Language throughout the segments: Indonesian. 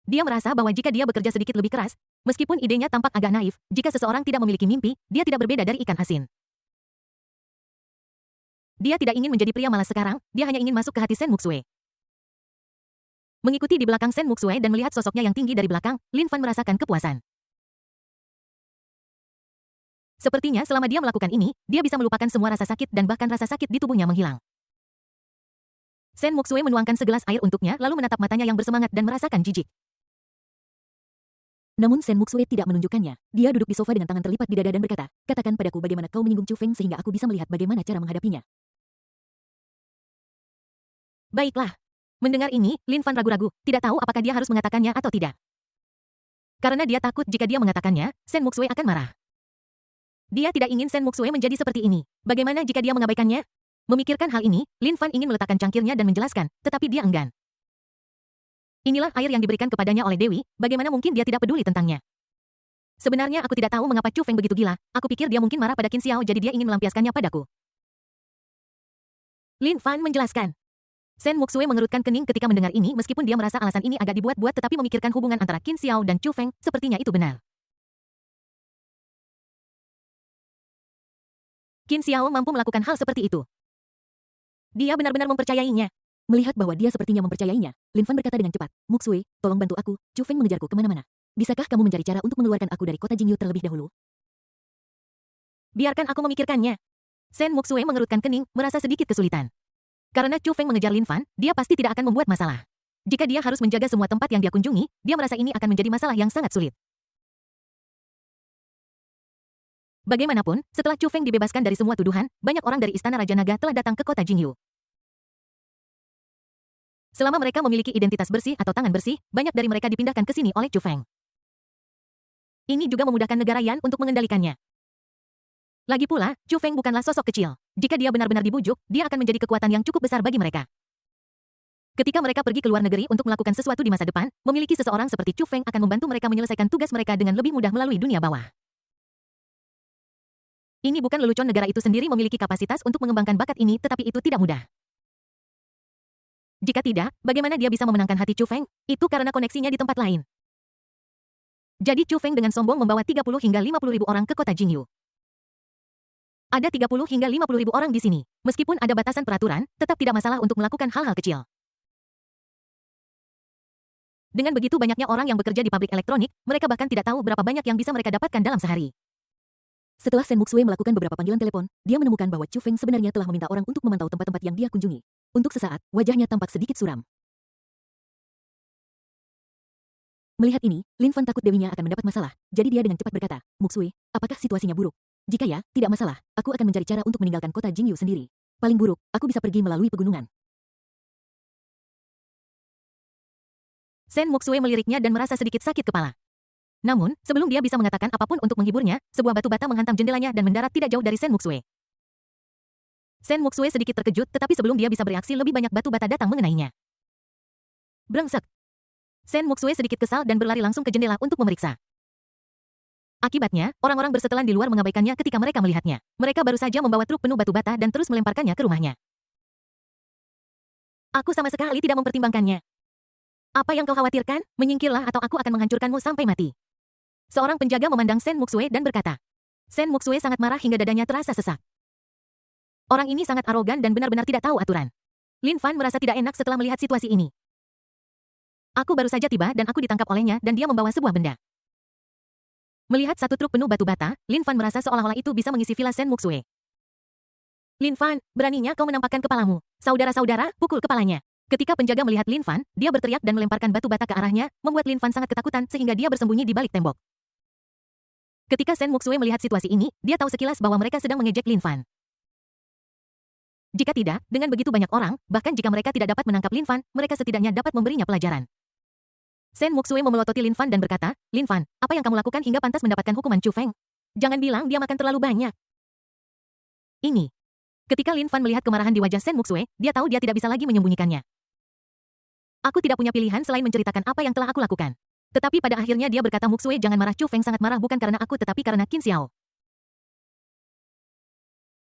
Dia merasa bahwa jika dia bekerja sedikit lebih keras, meskipun idenya tampak agak naif, jika seseorang tidak memiliki mimpi, dia tidak berbeda dari ikan asin. Dia tidak ingin menjadi pria malas sekarang, dia hanya ingin masuk ke hati Sen Muxue. Mengikuti di belakang Sen Muxue dan melihat sosoknya yang tinggi dari belakang, Lin Fan merasakan kepuasan. Sepertinya selama dia melakukan ini, dia bisa melupakan semua rasa sakit dan bahkan rasa sakit di tubuhnya menghilang. Sen Muxue menuangkan segelas air untuknya lalu menatap matanya yang bersemangat dan merasakan jijik. Namun Sen Muxue tidak menunjukkannya. Dia duduk di sofa dengan tangan terlipat di dada dan berkata, "Katakan padaku bagaimana kau menyinggung Chu Feng sehingga aku bisa melihat bagaimana cara menghadapinya." Baiklah. Mendengar ini, Lin Fan ragu-ragu, tidak tahu apakah dia harus mengatakannya atau tidak. Karena dia takut jika dia mengatakannya, Sen Muxue akan marah. Dia tidak ingin Sen Muxue menjadi seperti ini. Bagaimana jika dia mengabaikannya? Memikirkan hal ini, Lin Fan ingin meletakkan cangkirnya dan menjelaskan, tetapi dia enggan. Inilah air yang diberikan kepadanya oleh Dewi, bagaimana mungkin dia tidak peduli tentangnya? Sebenarnya aku tidak tahu mengapa Chu Feng begitu gila, aku pikir dia mungkin marah pada Qin Xiao jadi dia ingin melampiaskannya padaku. Lin Fan menjelaskan. Sen Muxue mengerutkan kening ketika mendengar ini meskipun dia merasa alasan ini agak dibuat-buat tetapi memikirkan hubungan antara Qin Xiao dan Chu Feng, sepertinya itu benar. Qin Xiao mampu melakukan hal seperti itu. Dia benar-benar mempercayainya. Melihat bahwa dia sepertinya mempercayainya, Lin Fan berkata dengan cepat, "Muxue, tolong bantu aku, Chu Feng mengejarku kemana-mana. Bisakah kamu mencari cara untuk mengeluarkan aku dari kota Jingyu terlebih dahulu?" Biarkan aku memikirkannya. Sen Muxue mengerutkan kening, merasa sedikit kesulitan. Karena Chu Feng mengejar Lin Fan, dia pasti tidak akan membuat masalah. Jika dia harus menjaga semua tempat yang dia kunjungi, dia merasa ini akan menjadi masalah yang sangat sulit. Bagaimanapun, setelah Chu Feng dibebaskan dari semua tuduhan, banyak orang dari Istana Raja Naga telah datang ke kota Jingyu. Selama mereka memiliki identitas bersih atau tangan bersih, banyak dari mereka dipindahkan ke sini oleh Chu Feng. Ini juga memudahkan negara Yan untuk mengendalikannya. Lagi pula, Chu Feng bukanlah sosok kecil. Jika dia benar-benar dibujuk, dia akan menjadi kekuatan yang cukup besar bagi mereka. Ketika mereka pergi ke luar negeri untuk melakukan sesuatu di masa depan, memiliki seseorang seperti Chu Feng akan membantu mereka menyelesaikan tugas mereka dengan lebih mudah melalui dunia bawah. Ini bukan lelucon negara itu sendiri memiliki kapasitas untuk mengembangkan bakat ini tetapi itu tidak mudah. Jika tidak, bagaimana dia bisa memenangkan hati Chu Feng? Itu karena koneksinya di tempat lain. Jadi Chu Feng dengan sombong membawa 30 hingga 50 ribu orang ke kota Jingyu. Ada 30 hingga 50 ribu orang di sini. Meskipun ada batasan peraturan, tetap tidak masalah untuk melakukan hal-hal kecil. Dengan begitu banyaknya orang yang bekerja di pabrik elektronik, mereka bahkan tidak tahu berapa banyak yang bisa mereka dapatkan dalam sehari. Setelah Sen Muxue melakukan beberapa panggilan telepon, dia menemukan bahwa Chu Feng sebenarnya telah meminta orang untuk memantau tempat-tempat yang dia kunjungi. Untuk sesaat, wajahnya tampak sedikit suram. Melihat ini, Lin Fan takut dewinya akan mendapat masalah, jadi dia dengan cepat berkata, "Muxue, apakah situasinya buruk? Jika ya, tidak masalah, aku akan mencari cara untuk meninggalkan kota Jingyu sendiri. Paling buruk, aku bisa pergi melalui pegunungan." Sen Muxue meliriknya dan merasa sedikit sakit kepala. Namun, sebelum dia bisa mengatakan apapun untuk menghiburnya, sebuah batu bata menghantam jendelanya dan mendarat tidak jauh dari Sen Muxue. Sen Muxue sedikit terkejut tetapi sebelum dia bisa bereaksi lebih banyak batu bata datang mengenainya. Brengsek. Sen Muxue sedikit kesal dan berlari langsung ke jendela untuk memeriksa. Akibatnya, orang-orang bersetelan di luar mengabaikannya ketika mereka melihatnya. Mereka baru saja membawa truk penuh batu bata dan terus melemparkannya ke rumahnya. Aku sama sekali tidak mempertimbangkannya. Apa yang kau khawatirkan? Menyingkirlah atau aku akan menghancurkanmu sampai mati. Seorang penjaga memandang Sen Muxue dan berkata. Sen Muxue sangat marah hingga dadanya terasa sesak. Orang ini sangat arogan dan benar-benar tidak tahu aturan. Lin Fan merasa tidak enak setelah melihat situasi ini. Aku baru saja tiba dan aku ditangkap olehnya dan dia membawa sebuah benda. Melihat satu truk penuh batu bata, Lin Fan merasa seolah-olah itu bisa mengisi villa Sen Muxue. Lin Fan, beraninya kau menampakkan kepalamu. Saudara-saudara, pukul kepalanya. Ketika penjaga melihat Lin Fan, dia berteriak dan melemparkan batu bata ke arahnya, membuat Lin Fan sangat ketakutan sehingga dia bersembunyi di balik tembok. Ketika Sen Muxue melihat situasi ini, dia tahu sekilas bahwa mereka sedang mengejek Lin Fan. Jika tidak, dengan begitu banyak orang, bahkan jika mereka tidak dapat menangkap Lin Fan, mereka setidaknya dapat memberinya pelajaran. Sen Muxue memelototi Lin Fan dan berkata, "Lin Fan, apa yang kamu lakukan hingga pantas mendapatkan hukuman Chu Feng? Jangan bilang dia makan terlalu banyak." Ini. Ketika Lin Fan melihat kemarahan di wajah Sen Muxue, dia tahu dia tidak bisa lagi menyembunyikannya. Aku tidak punya pilihan selain menceritakan apa yang telah aku lakukan. Tetapi pada akhirnya dia berkata Muxue jangan marah Chu Feng sangat marah bukan karena aku tetapi karena Qin Xiao.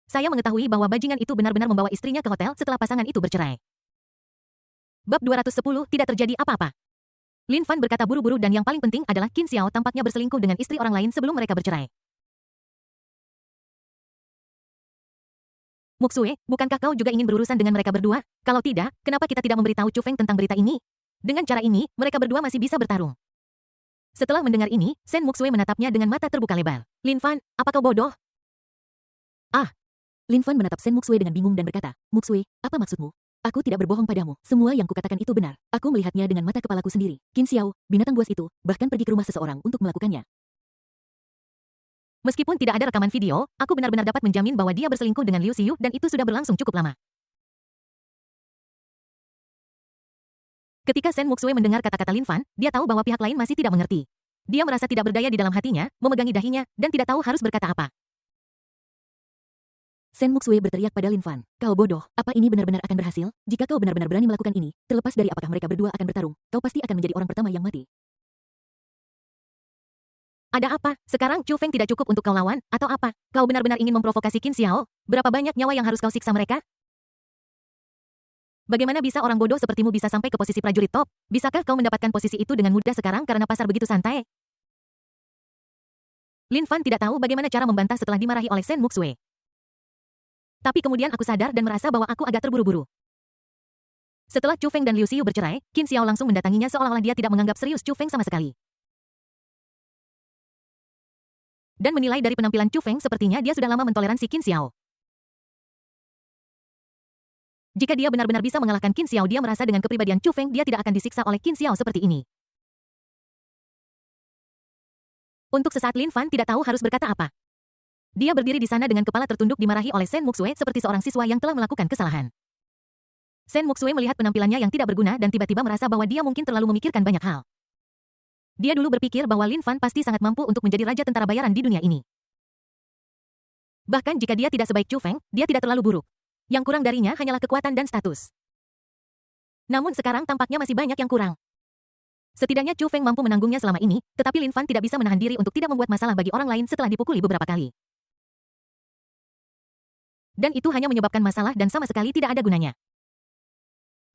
Saya mengetahui bahwa bajingan itu benar-benar membawa istrinya ke hotel setelah pasangan itu bercerai. Bab 210 tidak terjadi apa-apa. Lin Fan berkata buru-buru dan yang paling penting adalah Qin Xiao tampaknya berselingkuh dengan istri orang lain sebelum mereka bercerai. Muxue, bukankah kau juga ingin berurusan dengan mereka berdua? Kalau tidak, kenapa kita tidak memberitahu Chu Feng tentang berita ini? Dengan cara ini, mereka berdua masih bisa bertarung. Setelah mendengar ini, Shen Muxue menatapnya dengan mata terbuka lebar. Lin Fan, apa kau bodoh? Lin Fan menatap Shen Muxue dengan bingung dan berkata, Muxue, apa maksudmu? Aku tidak berbohong padamu. Semua yang kukatakan itu benar. Aku melihatnya dengan mata kepalaku sendiri. Qin Xiao, binatang buas itu, bahkan pergi ke rumah seseorang untuk melakukannya. Meskipun tidak ada rekaman video, aku benar-benar dapat menjamin bahwa dia berselingkuh dengan Liu Xiu dan itu sudah berlangsung cukup lama. Ketika Shen Muxue mendengar kata-kata Lin Fan, dia tahu bahwa pihak lain masih tidak mengerti. Dia merasa tidak berdaya di dalam hatinya, memegangi dahinya, dan tidak tahu harus berkata apa. Shen Muxue berteriak pada Lin Fan, kau bodoh, apa ini benar-benar akan berhasil? Jika kau benar-benar berani melakukan ini, terlepas dari apakah mereka berdua akan bertarung, kau pasti akan menjadi orang pertama yang mati. Ada apa? Sekarang Chu Feng tidak cukup untuk kau lawan, atau apa? Kau benar-benar ingin memprovokasi Qin Xiao? Berapa banyak nyawa yang harus kau siksa mereka? Bagaimana bisa orang bodoh sepertimu bisa sampai ke posisi prajurit top? Bisakah kau mendapatkan posisi itu dengan mudah sekarang karena pasar begitu santai? Lin Fan tidak tahu bagaimana cara membantah setelah dimarahi oleh Shen Muxue. Tapi kemudian aku sadar dan merasa bahwa aku agak terburu-buru. Setelah Chu Feng dan Liu Xiu bercerai, Qin Xiao langsung mendatanginya seolah-olah dia tidak menganggap serius Chu Feng sama sekali. Dan menilai dari penampilan Chu Feng sepertinya dia sudah lama mentoleransi Qin Xiao. Jika dia benar-benar bisa mengalahkan Qin Xiao, dia merasa dengan kepribadian Chu Feng dia tidak akan disiksa oleh Qin Xiao seperti ini. Untuk sesaat Lin Fan tidak tahu harus berkata apa. Dia berdiri di sana dengan kepala tertunduk dimarahi oleh Shen Muxue seperti seorang siswa yang telah melakukan kesalahan. Shen Muxue melihat penampilannya yang tidak berguna dan tiba-tiba merasa bahwa dia mungkin terlalu memikirkan banyak hal. Dia dulu berpikir bahwa Lin Fan pasti sangat mampu untuk menjadi raja tentara bayaran di dunia ini. Bahkan jika dia tidak sebaik Chu Feng, dia tidak terlalu buruk. Yang kurang darinya hanyalah kekuatan dan status. Namun sekarang tampaknya masih banyak yang kurang. Setidaknya Chu Feng mampu menanggungnya selama ini, tetapi Lin Fan tidak bisa menahan diri untuk tidak membuat masalah bagi orang lain setelah dipukuli beberapa kali. Dan itu hanya menyebabkan masalah dan sama sekali tidak ada gunanya.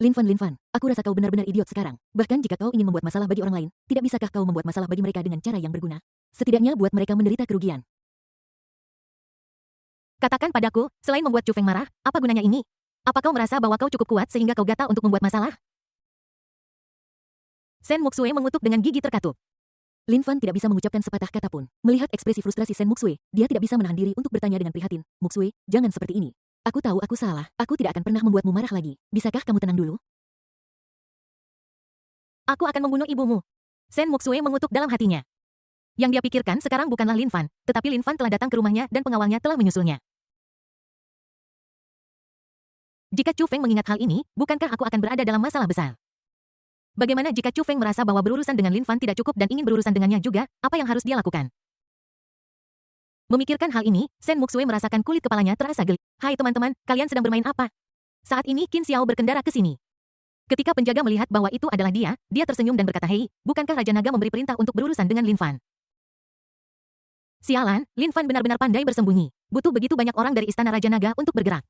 Lin Fan, aku rasa kau benar-benar idiot sekarang. Bahkan jika kau ingin membuat masalah bagi orang lain, tidak bisakah kau membuat masalah bagi mereka dengan cara yang berguna? Setidaknya buat mereka menderita kerugian. Katakan padaku, selain membuat Chu Feng marah, apa gunanya ini? Apa kau merasa bahwa kau cukup kuat sehingga kau gatal untuk membuat masalah? Shen Muxue mengutuk dengan gigi terkatup. Lin Fan tidak bisa mengucapkan sepatah kata pun. Melihat ekspresi frustrasi Shen Muxue, dia tidak bisa menahan diri untuk bertanya dengan prihatin. Muxue, jangan seperti ini. Aku tahu aku salah. Aku tidak akan pernah membuatmu marah lagi. Bisakah kamu tenang dulu? Aku akan membunuh ibumu. Shen Muxue mengutuk dalam hatinya. Yang dia pikirkan sekarang bukanlah Lin Fan, tetapi Lin Fan telah datang ke rumahnya dan pengawalnya telah menyusulnya. Jika Chu Feng mengingat hal ini, bukankah aku akan berada dalam masalah besar? Bagaimana jika Chu Feng merasa bahwa berurusan dengan Lin Fan tidak cukup dan ingin berurusan dengannya juga, apa yang harus dia lakukan? Memikirkan hal ini, Shen Muxue merasakan kulit kepalanya terasa geli. Hai teman-teman, kalian sedang bermain apa? Saat ini Qin Xiao berkendara ke sini. Ketika penjaga melihat bahwa itu adalah dia tersenyum dan berkata, "Hei, bukankah Raja Naga memberi perintah untuk berurusan dengan Lin Fan?" Sialan, Lin Fan benar-benar pandai bersembunyi. Butuh begitu banyak orang dari istana Raja Naga untuk bergerak.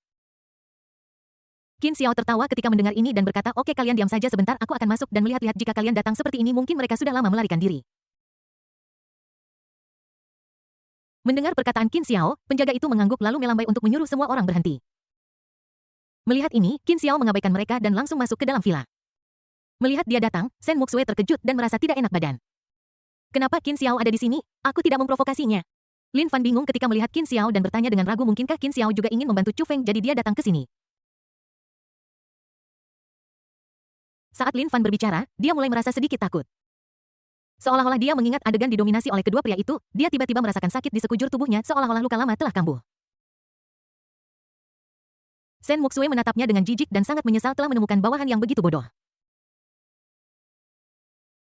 Qin Xiao tertawa ketika mendengar ini dan berkata, "Oke, kalian diam saja sebentar, aku akan masuk dan melihat-lihat jika kalian datang seperti ini mungkin mereka sudah lama melarikan diri." Mendengar perkataan Qin Xiao, penjaga itu mengangguk lalu melambai untuk menyuruh semua orang berhenti. Melihat ini, Qin Xiao mengabaikan mereka dan langsung masuk ke dalam villa. Melihat dia datang, Shen Muxue terkejut dan merasa tidak enak badan. Kenapa Qin Xiao ada di sini? Aku tidak memprovokasinya. Lin Fan bingung ketika melihat Qin Xiao dan bertanya dengan ragu mungkinkah Qin Xiao juga ingin membantu Chu Feng jadi dia datang ke sini. Saat Lin Fan berbicara, dia mulai merasa sedikit takut. Seolah-olah dia mengingat adegan didominasi oleh kedua pria itu, dia tiba-tiba merasakan sakit di sekujur tubuhnya seolah-olah luka lama telah kambuh. Shen Muxue menatapnya dengan jijik dan sangat menyesal telah menemukan bawahan yang begitu bodoh.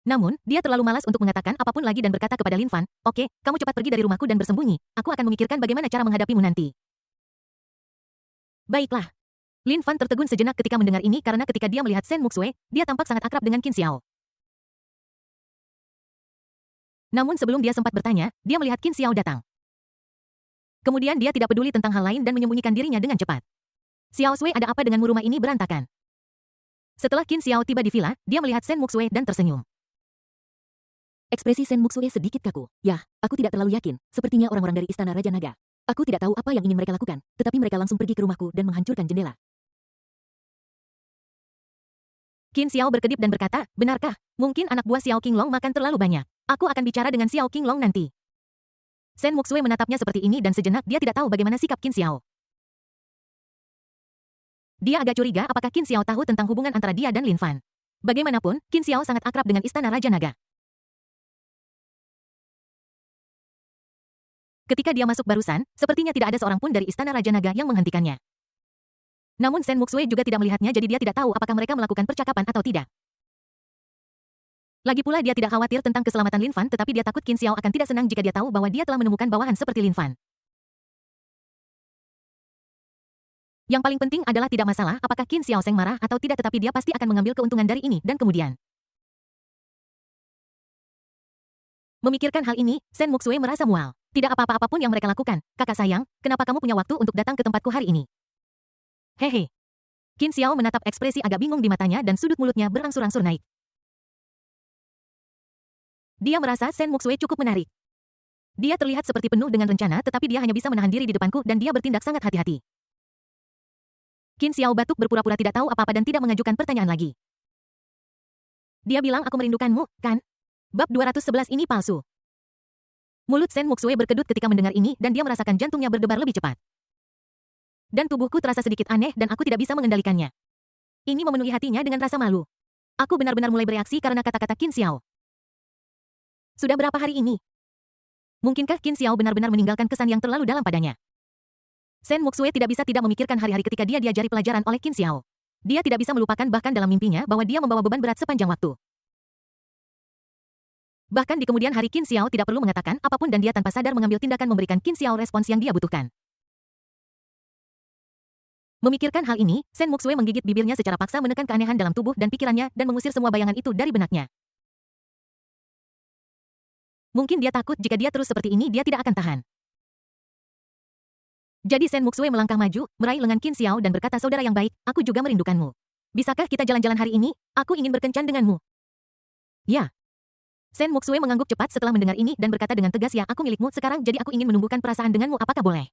Namun, dia terlalu malas untuk mengatakan apapun lagi dan berkata kepada Lin Fan, "Oke, kamu cepat pergi dari rumahku dan bersembunyi. Aku akan memikirkan bagaimana cara menghadapimu nanti." Baiklah. Lin Fan tertegun sejenak ketika mendengar ini karena ketika dia melihat Shen Muxue, dia tampak sangat akrab dengan Qin Xiao. Namun sebelum dia sempat bertanya, dia melihat Qin Xiao datang. Kemudian dia tidak peduli tentang hal lain dan menyembunyikan dirinya dengan cepat. "Xiao Sui, ada apa denganmu? Rumah ini berantakan." Setelah Qin Xiao tiba di villa, dia melihat Shen Muxue dan tersenyum. Ekspresi Sen Muxue sedikit kaku. Yah, aku tidak terlalu yakin. Sepertinya orang-orang dari Istana Raja Naga. Aku tidak tahu apa yang ingin mereka lakukan, tetapi mereka langsung pergi ke rumahku dan menghancurkan jendela. Qin Xiao berkedip dan berkata, benarkah? Mungkin anak buah Xiao Qinglong makan terlalu banyak. Aku akan bicara dengan Xiao Qinglong nanti. Sen Muxue menatapnya seperti ini dan sejenak dia tidak tahu bagaimana sikap Qin Xiao. Dia agak curiga apakah Qin Xiao tahu tentang hubungan antara dia dan Lin Fan. Bagaimanapun, Qin Xiao sangat akrab dengan Istana Raja Naga. Ketika dia masuk barusan, sepertinya tidak ada seorang pun dari Istana Raja Naga yang menghentikannya. Namun Sen Muxue juga tidak melihatnya jadi dia tidak tahu apakah mereka melakukan percakapan atau tidak. Lagi pula dia tidak khawatir tentang keselamatan Lin Fan tetapi dia takut Qin Xiao akan tidak senang jika dia tahu bahwa dia telah menemukan bawahan seperti Lin Fan. Yang paling penting adalah tidak masalah apakah Qin Xiao Seng marah atau tidak tetapi dia pasti akan mengambil keuntungan dari ini dan kemudian. Memikirkan hal ini, Sen Muxue merasa mual. Tidak apa-apa apapun yang mereka lakukan. Kakak sayang, kenapa kamu punya waktu untuk datang ke tempatku hari ini? Hehe. Qin Xiao menatap ekspresi agak bingung di matanya dan sudut mulutnya berangsur-angsur naik. Dia merasa Sen Muxue cukup menarik. Dia terlihat seperti penuh dengan rencana tetapi dia hanya bisa menahan diri di depanku dan dia bertindak sangat hati-hati. Qin Xiao batuk berpura-pura tidak tahu apa-apa dan tidak mengajukan pertanyaan lagi. Dia bilang aku merindukanmu, kan? Bab 211 ini palsu. Mulut Sen Muxue berkedut ketika mendengar ini dan dia merasakan jantungnya berdebar lebih cepat. Dan tubuhku terasa sedikit aneh dan aku tidak bisa mengendalikannya. Ini memenuhi hatinya dengan rasa malu. Aku benar-benar mulai bereaksi karena kata-kata Qin Xiao. Sudah berapa hari ini? Mungkinkah Qin Xiao benar-benar meninggalkan kesan yang terlalu dalam padanya? Sen Muxue tidak bisa tidak memikirkan hari-hari ketika dia diajari pelajaran oleh Qin Xiao. Dia tidak bisa melupakan bahkan dalam mimpinya bahwa dia membawa beban berat sepanjang waktu. Bahkan di kemudian hari Qin Xiao tidak perlu mengatakan apapun dan dia tanpa sadar mengambil tindakan memberikan Qin Xiao respons yang dia butuhkan. Memikirkan hal ini, Sen Muxue menggigit bibirnya secara paksa menekan keanehan dalam tubuh dan pikirannya dan mengusir semua bayangan itu dari benaknya. Mungkin dia takut jika dia terus seperti ini dia tidak akan tahan. Jadi Sen Muxue melangkah maju, meraih lengan Qin Xiao dan berkata saudara yang baik, aku juga merindukanmu. Bisakah kita jalan-jalan hari ini? Aku ingin berkencan denganmu. Ya. Sen Muxue mengangguk cepat setelah mendengar ini dan berkata dengan tegas ya aku milikmu sekarang jadi aku ingin menumbuhkan perasaan denganmu apakah boleh?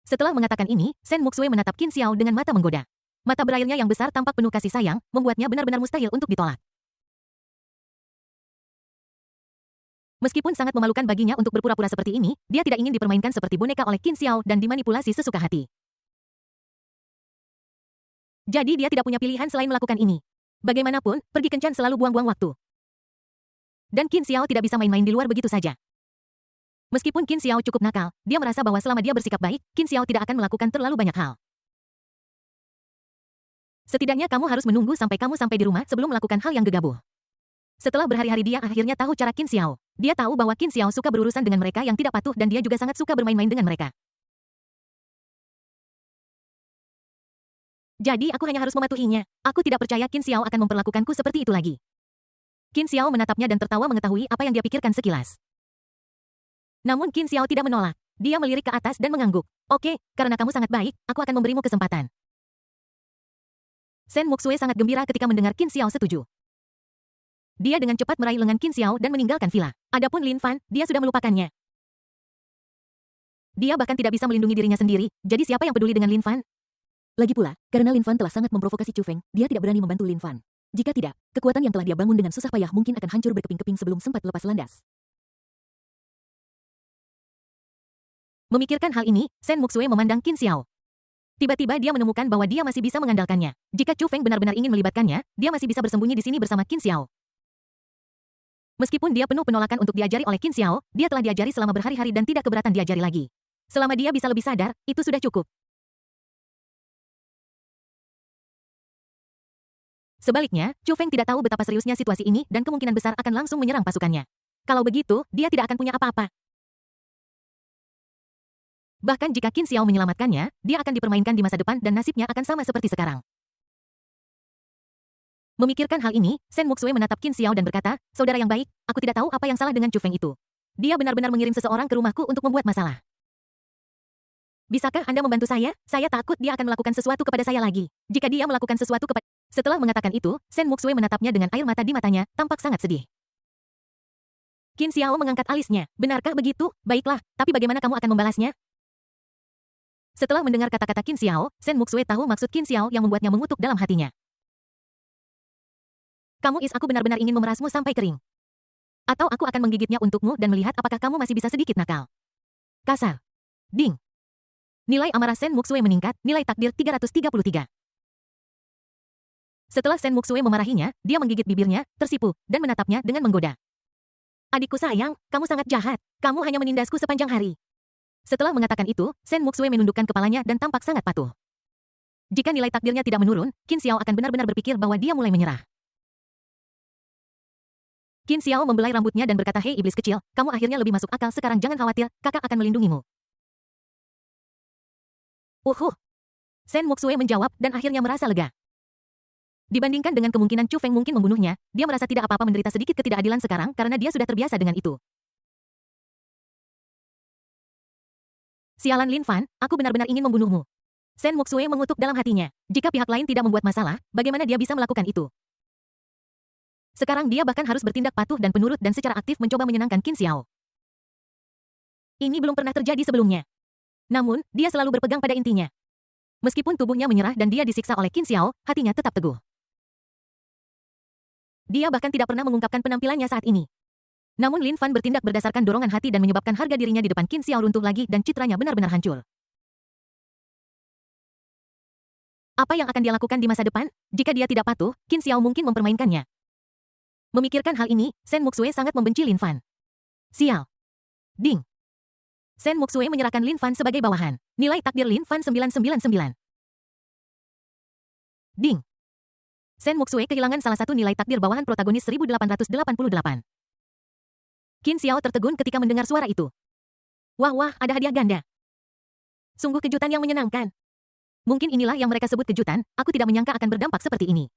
Setelah mengatakan ini, Sen Muxue menatap Qin Xiao dengan mata menggoda. Mata berairnya yang besar tampak penuh kasih sayang, membuatnya benar-benar mustahil untuk ditolak. Meskipun sangat memalukan baginya untuk berpura-pura seperti ini, dia tidak ingin dipermainkan seperti boneka oleh Qin Xiao dan dimanipulasi sesuka hati. Jadi dia tidak punya pilihan selain melakukan ini. Bagaimanapun, pergi kencan selalu buang-buang waktu. Dan Qin Xiao tidak bisa main-main di luar begitu saja. Meskipun Qin Xiao cukup nakal, dia merasa bahwa selama dia bersikap baik, Qin Xiao tidak akan melakukan terlalu banyak hal. Setidaknya kamu harus menunggu sampai kamu sampai di rumah sebelum melakukan hal yang gegabah. Setelah berhari-hari dia akhirnya tahu cara Qin Xiao. Dia tahu bahwa Qin Xiao suka berurusan dengan mereka yang tidak patuh dan dia juga sangat suka bermain-main dengan mereka. Jadi aku hanya harus mematuhinya. Aku tidak percaya Qin Xiao akan memperlakukanku seperti itu lagi. Qin Xiao menatapnya dan tertawa mengetahui apa yang dia pikirkan sekilas. Namun Qin Xiao tidak menolak. Dia melirik ke atas dan mengangguk. Oke, karena kamu sangat baik, aku akan memberimu kesempatan. Sen Muxue sangat gembira ketika mendengar Qin Xiao setuju. Dia dengan cepat meraih lengan Qin Xiao dan meninggalkan villa. Adapun Lin Fan, dia sudah melupakannya. Dia bahkan tidak bisa melindungi dirinya sendiri, jadi siapa yang peduli dengan Lin Fan? Lagi pula, karena Lin Fan telah sangat memprovokasi Chu Feng, dia tidak berani membantu Lin Fan. Jika tidak, kekuatan yang telah dia bangun dengan susah payah mungkin akan hancur berkeping-keping sebelum sempat lepas landas. Memikirkan hal ini, Sen Muxue memandang Qin Xiao. Tiba-tiba dia menemukan bahwa dia masih bisa mengandalkannya. Jika Chu Feng benar-benar ingin melibatkannya, dia masih bisa bersembunyi di sini bersama Qin Xiao. Meskipun dia penuh penolakan untuk diajari oleh Qin Xiao, dia telah diajari selama berhari-hari dan tidak keberatan diajari lagi. Selama dia bisa lebih sadar, itu sudah cukup. Sebaliknya, Chu Feng tidak tahu betapa seriusnya situasi ini dan kemungkinan besar akan langsung menyerang pasukannya. Kalau begitu, dia tidak akan punya apa-apa. Bahkan jika Qin Xiao menyelamatkannya, dia akan dipermainkan di masa depan dan nasibnya akan sama seperti sekarang. Memikirkan hal ini, Sen Muxue menatap Qin Xiao dan berkata, saudara yang baik, aku tidak tahu apa yang salah dengan Chu Feng itu. Dia benar-benar mengirim seseorang ke rumahku untuk membuat masalah. Bisakah Anda membantu saya? Saya takut dia akan melakukan sesuatu kepada saya lagi. Jika dia melakukan sesuatu kepada Setelah mengatakan itu, Sen Muxue menatapnya dengan air mata di matanya, tampak sangat sedih. Qin Xiao mengangkat alisnya. Benarkah begitu? Baiklah, tapi bagaimana kamu akan membalasnya? Setelah mendengar kata-kata Qin Xiao, Sen Muxue tahu maksud Qin Xiao yang membuatnya mengutuk dalam hatinya. Aku benar-benar ingin memerasmu sampai kering. Atau aku akan menggigitnya untukmu dan melihat apakah kamu masih bisa sedikit nakal. Kasar. Ding. Nilai amarah Sen Muxue meningkat, nilai takdir 333. Setelah Sen Muxue memarahinya, dia menggigit bibirnya, tersipu, dan menatapnya dengan menggoda. Adikku sayang, kamu sangat jahat. Kamu hanya menindasku sepanjang hari. Setelah mengatakan itu, Sen Muxue menundukkan kepalanya dan tampak sangat patuh. Jika nilai takdirnya tidak menurun, Qin Xiao akan benar-benar berpikir bahwa dia mulai menyerah. Qin Xiao membelai rambutnya dan berkata, "Hei iblis kecil, kamu akhirnya lebih masuk akal sekarang, jangan khawatir, kakak akan melindungimu." Sen Muxue menjawab dan akhirnya merasa lega. Dibandingkan dengan kemungkinan Chu Feng mungkin membunuhnya, dia merasa tidak apa-apa menderita sedikit ketidakadilan sekarang karena dia sudah terbiasa dengan itu. Sialan Lin Fan, aku benar-benar ingin membunuhmu. Sen Muxue mengutuk dalam hatinya. Jika pihak lain tidak membuat masalah, bagaimana dia bisa melakukan itu? Sekarang dia bahkan harus bertindak patuh dan penurut dan secara aktif mencoba menyenangkan Qin Xiao. Ini belum pernah terjadi sebelumnya. Namun, dia selalu berpegang pada intinya. Meskipun tubuhnya menyerah dan dia disiksa oleh Qin Xiao, hatinya tetap teguh. Dia bahkan tidak pernah mengungkapkan penampilannya saat ini. Namun Lin Fan bertindak berdasarkan dorongan hati dan menyebabkan harga dirinya di depan Qin Xiao runtuh lagi dan citranya benar-benar hancur. Apa yang akan dia lakukan di masa depan? Jika dia tidak patuh, Qin Xiao mungkin mempermainkannya. Memikirkan hal ini, Sen Muxue sangat membenci Lin Fan. Sial. Ding. Sen Muxue menyerahkan Lin Fan sebagai bawahan. Nilai takdir Lin Fan 999. Ding. Sen Muxue kehilangan salah satu nilai takdir bawahan protagonis 1888. Qin Xiao tertegun ketika mendengar suara itu. Wah, ada hadiah ganda. Sungguh kejutan yang menyenangkan. Mungkin inilah yang mereka sebut kejutan, aku tidak menyangka akan berdampak seperti ini.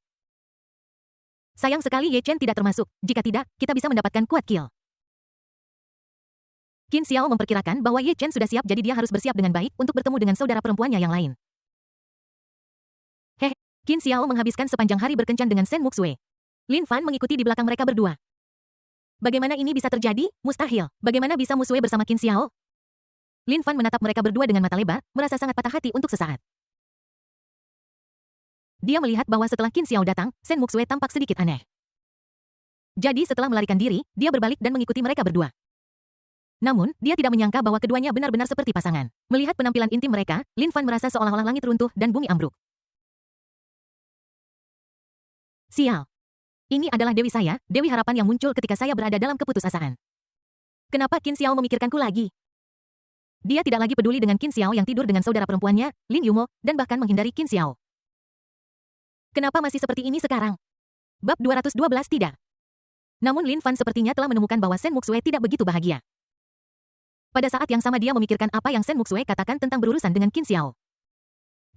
Sayang sekali Ye Chen tidak termasuk, jika tidak, kita bisa mendapatkan kuat kill. Qin Xiao memperkirakan bahwa Ye Chen sudah siap jadi dia harus bersiap dengan baik untuk bertemu dengan saudara perempuannya yang lain. Qin Xiao menghabiskan sepanjang hari berkencan dengan Sen Muxue. Lin Fan mengikuti di belakang mereka berdua. Bagaimana ini bisa terjadi? Mustahil. Bagaimana bisa Muxue bersama Qin Xiao? Lin Fan menatap mereka berdua dengan mata lebar, merasa sangat patah hati untuk sesaat. Dia melihat bahwa setelah Qin Xiao datang, Sen Muxue tampak sedikit aneh. Jadi setelah melarikan diri, dia berbalik dan mengikuti mereka berdua. Namun, dia tidak menyangka bahwa keduanya benar-benar seperti pasangan. Melihat penampilan intim mereka, Lin Fan merasa seolah-olah langit runtuh dan bumi ambruk. Sial. Ini adalah Dewi saya, Dewi harapan yang muncul ketika saya berada dalam keputusasaan. Kenapa Qin Xiao memikirkanku lagi? Dia tidak lagi peduli dengan Qin Xiao yang tidur dengan saudara perempuannya, Lin Yumo, dan bahkan menghindari Qin Xiao. Kenapa masih seperti ini sekarang? Bab 212 tidak. Namun Lin Fan sepertinya telah menemukan bahwa Sen Muxue tidak begitu bahagia. Pada saat yang sama dia memikirkan apa yang Sen Muxue katakan tentang berurusan dengan Qin Xiao.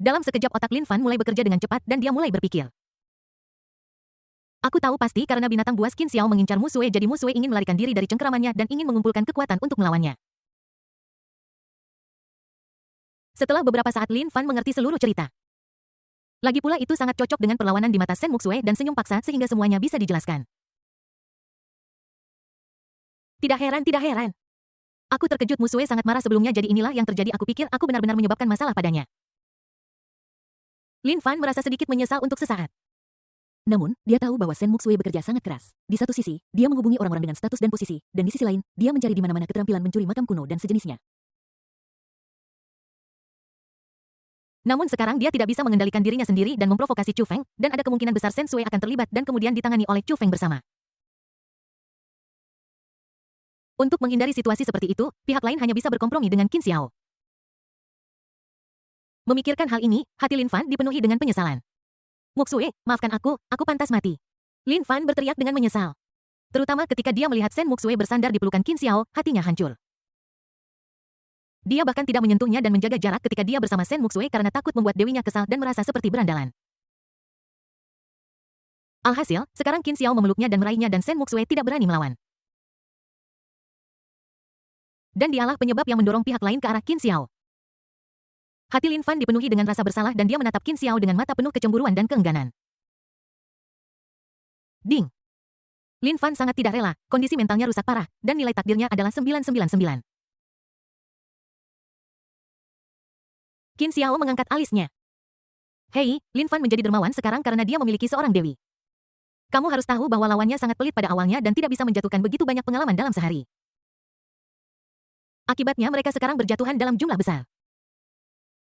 Dalam sekejap otak Lin Fan mulai bekerja dengan cepat dan dia mulai berpikir. Aku tahu pasti karena binatang buas Qin Xiao mengincar Muxue jadi Muxue ingin melarikan diri dari cengkeramannya dan ingin mengumpulkan kekuatan untuk melawannya. Setelah beberapa saat Lin Fan mengerti seluruh cerita. Lagi pula itu sangat cocok dengan perlawanan di mata Sen Muxue dan senyum paksa sehingga semuanya bisa dijelaskan. Tidak heran. Aku terkejut Muxue sangat marah sebelumnya jadi inilah yang terjadi aku pikir aku benar-benar menyebabkan masalah padanya. Lin Fan merasa sedikit menyesal untuk sesaat. Namun, dia tahu bahwa Sen Muxue bekerja sangat keras. Di satu sisi, dia menghubungi orang-orang dengan status dan posisi, dan di sisi lain, dia mencari di mana-mana keterampilan mencuri makam kuno dan sejenisnya. Namun sekarang dia tidak bisa mengendalikan dirinya sendiri dan memprovokasi Chu Feng, dan ada kemungkinan besar Sen Sui akan terlibat dan kemudian ditangani oleh Chu Feng bersama. Untuk menghindari situasi seperti itu, pihak lain hanya bisa berkompromi dengan Qin Xiao. Memikirkan hal ini, hati Lin Fan dipenuhi dengan penyesalan. Muxue, maafkan aku pantas mati. Lin Fan berteriak dengan menyesal. Terutama ketika dia melihat Sen Muxue bersandar di pelukan Qin Xiao, hatinya hancur. Dia bahkan tidak menyentuhnya dan menjaga jarak ketika dia bersama Sen Muxue karena takut membuat dewinya kesal dan merasa seperti berandalan. Alhasil, sekarang Qin Xiao memeluknya dan meraihnya dan Sen Muxue tidak berani melawan. Dan dialah penyebab yang mendorong pihak lain ke arah Qin Xiao. Hati Lin Fan dipenuhi dengan rasa bersalah dan dia menatap Qin Xiao dengan mata penuh kecemburuan dan keengganan. Ding. Lin Fan sangat tidak rela, kondisi mentalnya rusak parah, dan nilai takdirnya adalah 999. Qin Xiao mengangkat alisnya. Hei, Lin Fan menjadi dermawan sekarang karena dia memiliki seorang dewi. Kamu harus tahu bahwa lawannya sangat pelit pada awalnya dan tidak bisa menjatuhkan begitu banyak pengalaman dalam sehari. Akibatnya mereka sekarang berjatuhan dalam jumlah besar.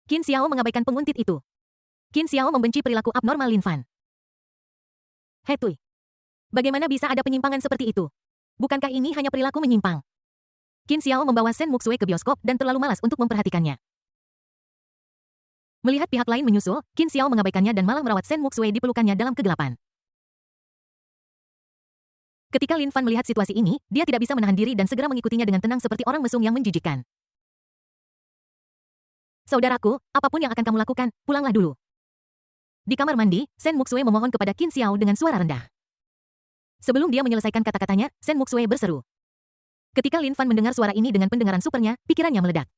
Qin Xiao mengabaikan penguntit itu. Qin Xiao membenci perilaku abnormal Lin Fan. Hetui. Bagaimana bisa ada penyimpangan seperti itu? Bukankah ini hanya perilaku menyimpang? Qin Xiao membawa Shen Muxue ke bioskop dan terlalu malas untuk memperhatikannya. Melihat pihak lain menyusul, Qin Xiao mengabaikannya dan malah merawat Shen Muxue di pelukannya dalam kegelapan. Ketika Lin Fan melihat situasi ini, dia tidak bisa menahan diri dan segera mengikutinya dengan tenang seperti orang mesum yang menjijikkan. Saudaraku, apapun yang akan kamu lakukan, pulanglah dulu. Di kamar mandi, Shen Muxue memohon kepada Qin Xiao dengan suara rendah. Sebelum dia menyelesaikan kata-katanya, Shen Muxue berseru. Ketika Lin Fan mendengar suara ini dengan pendengaran supernya, pikirannya meledak.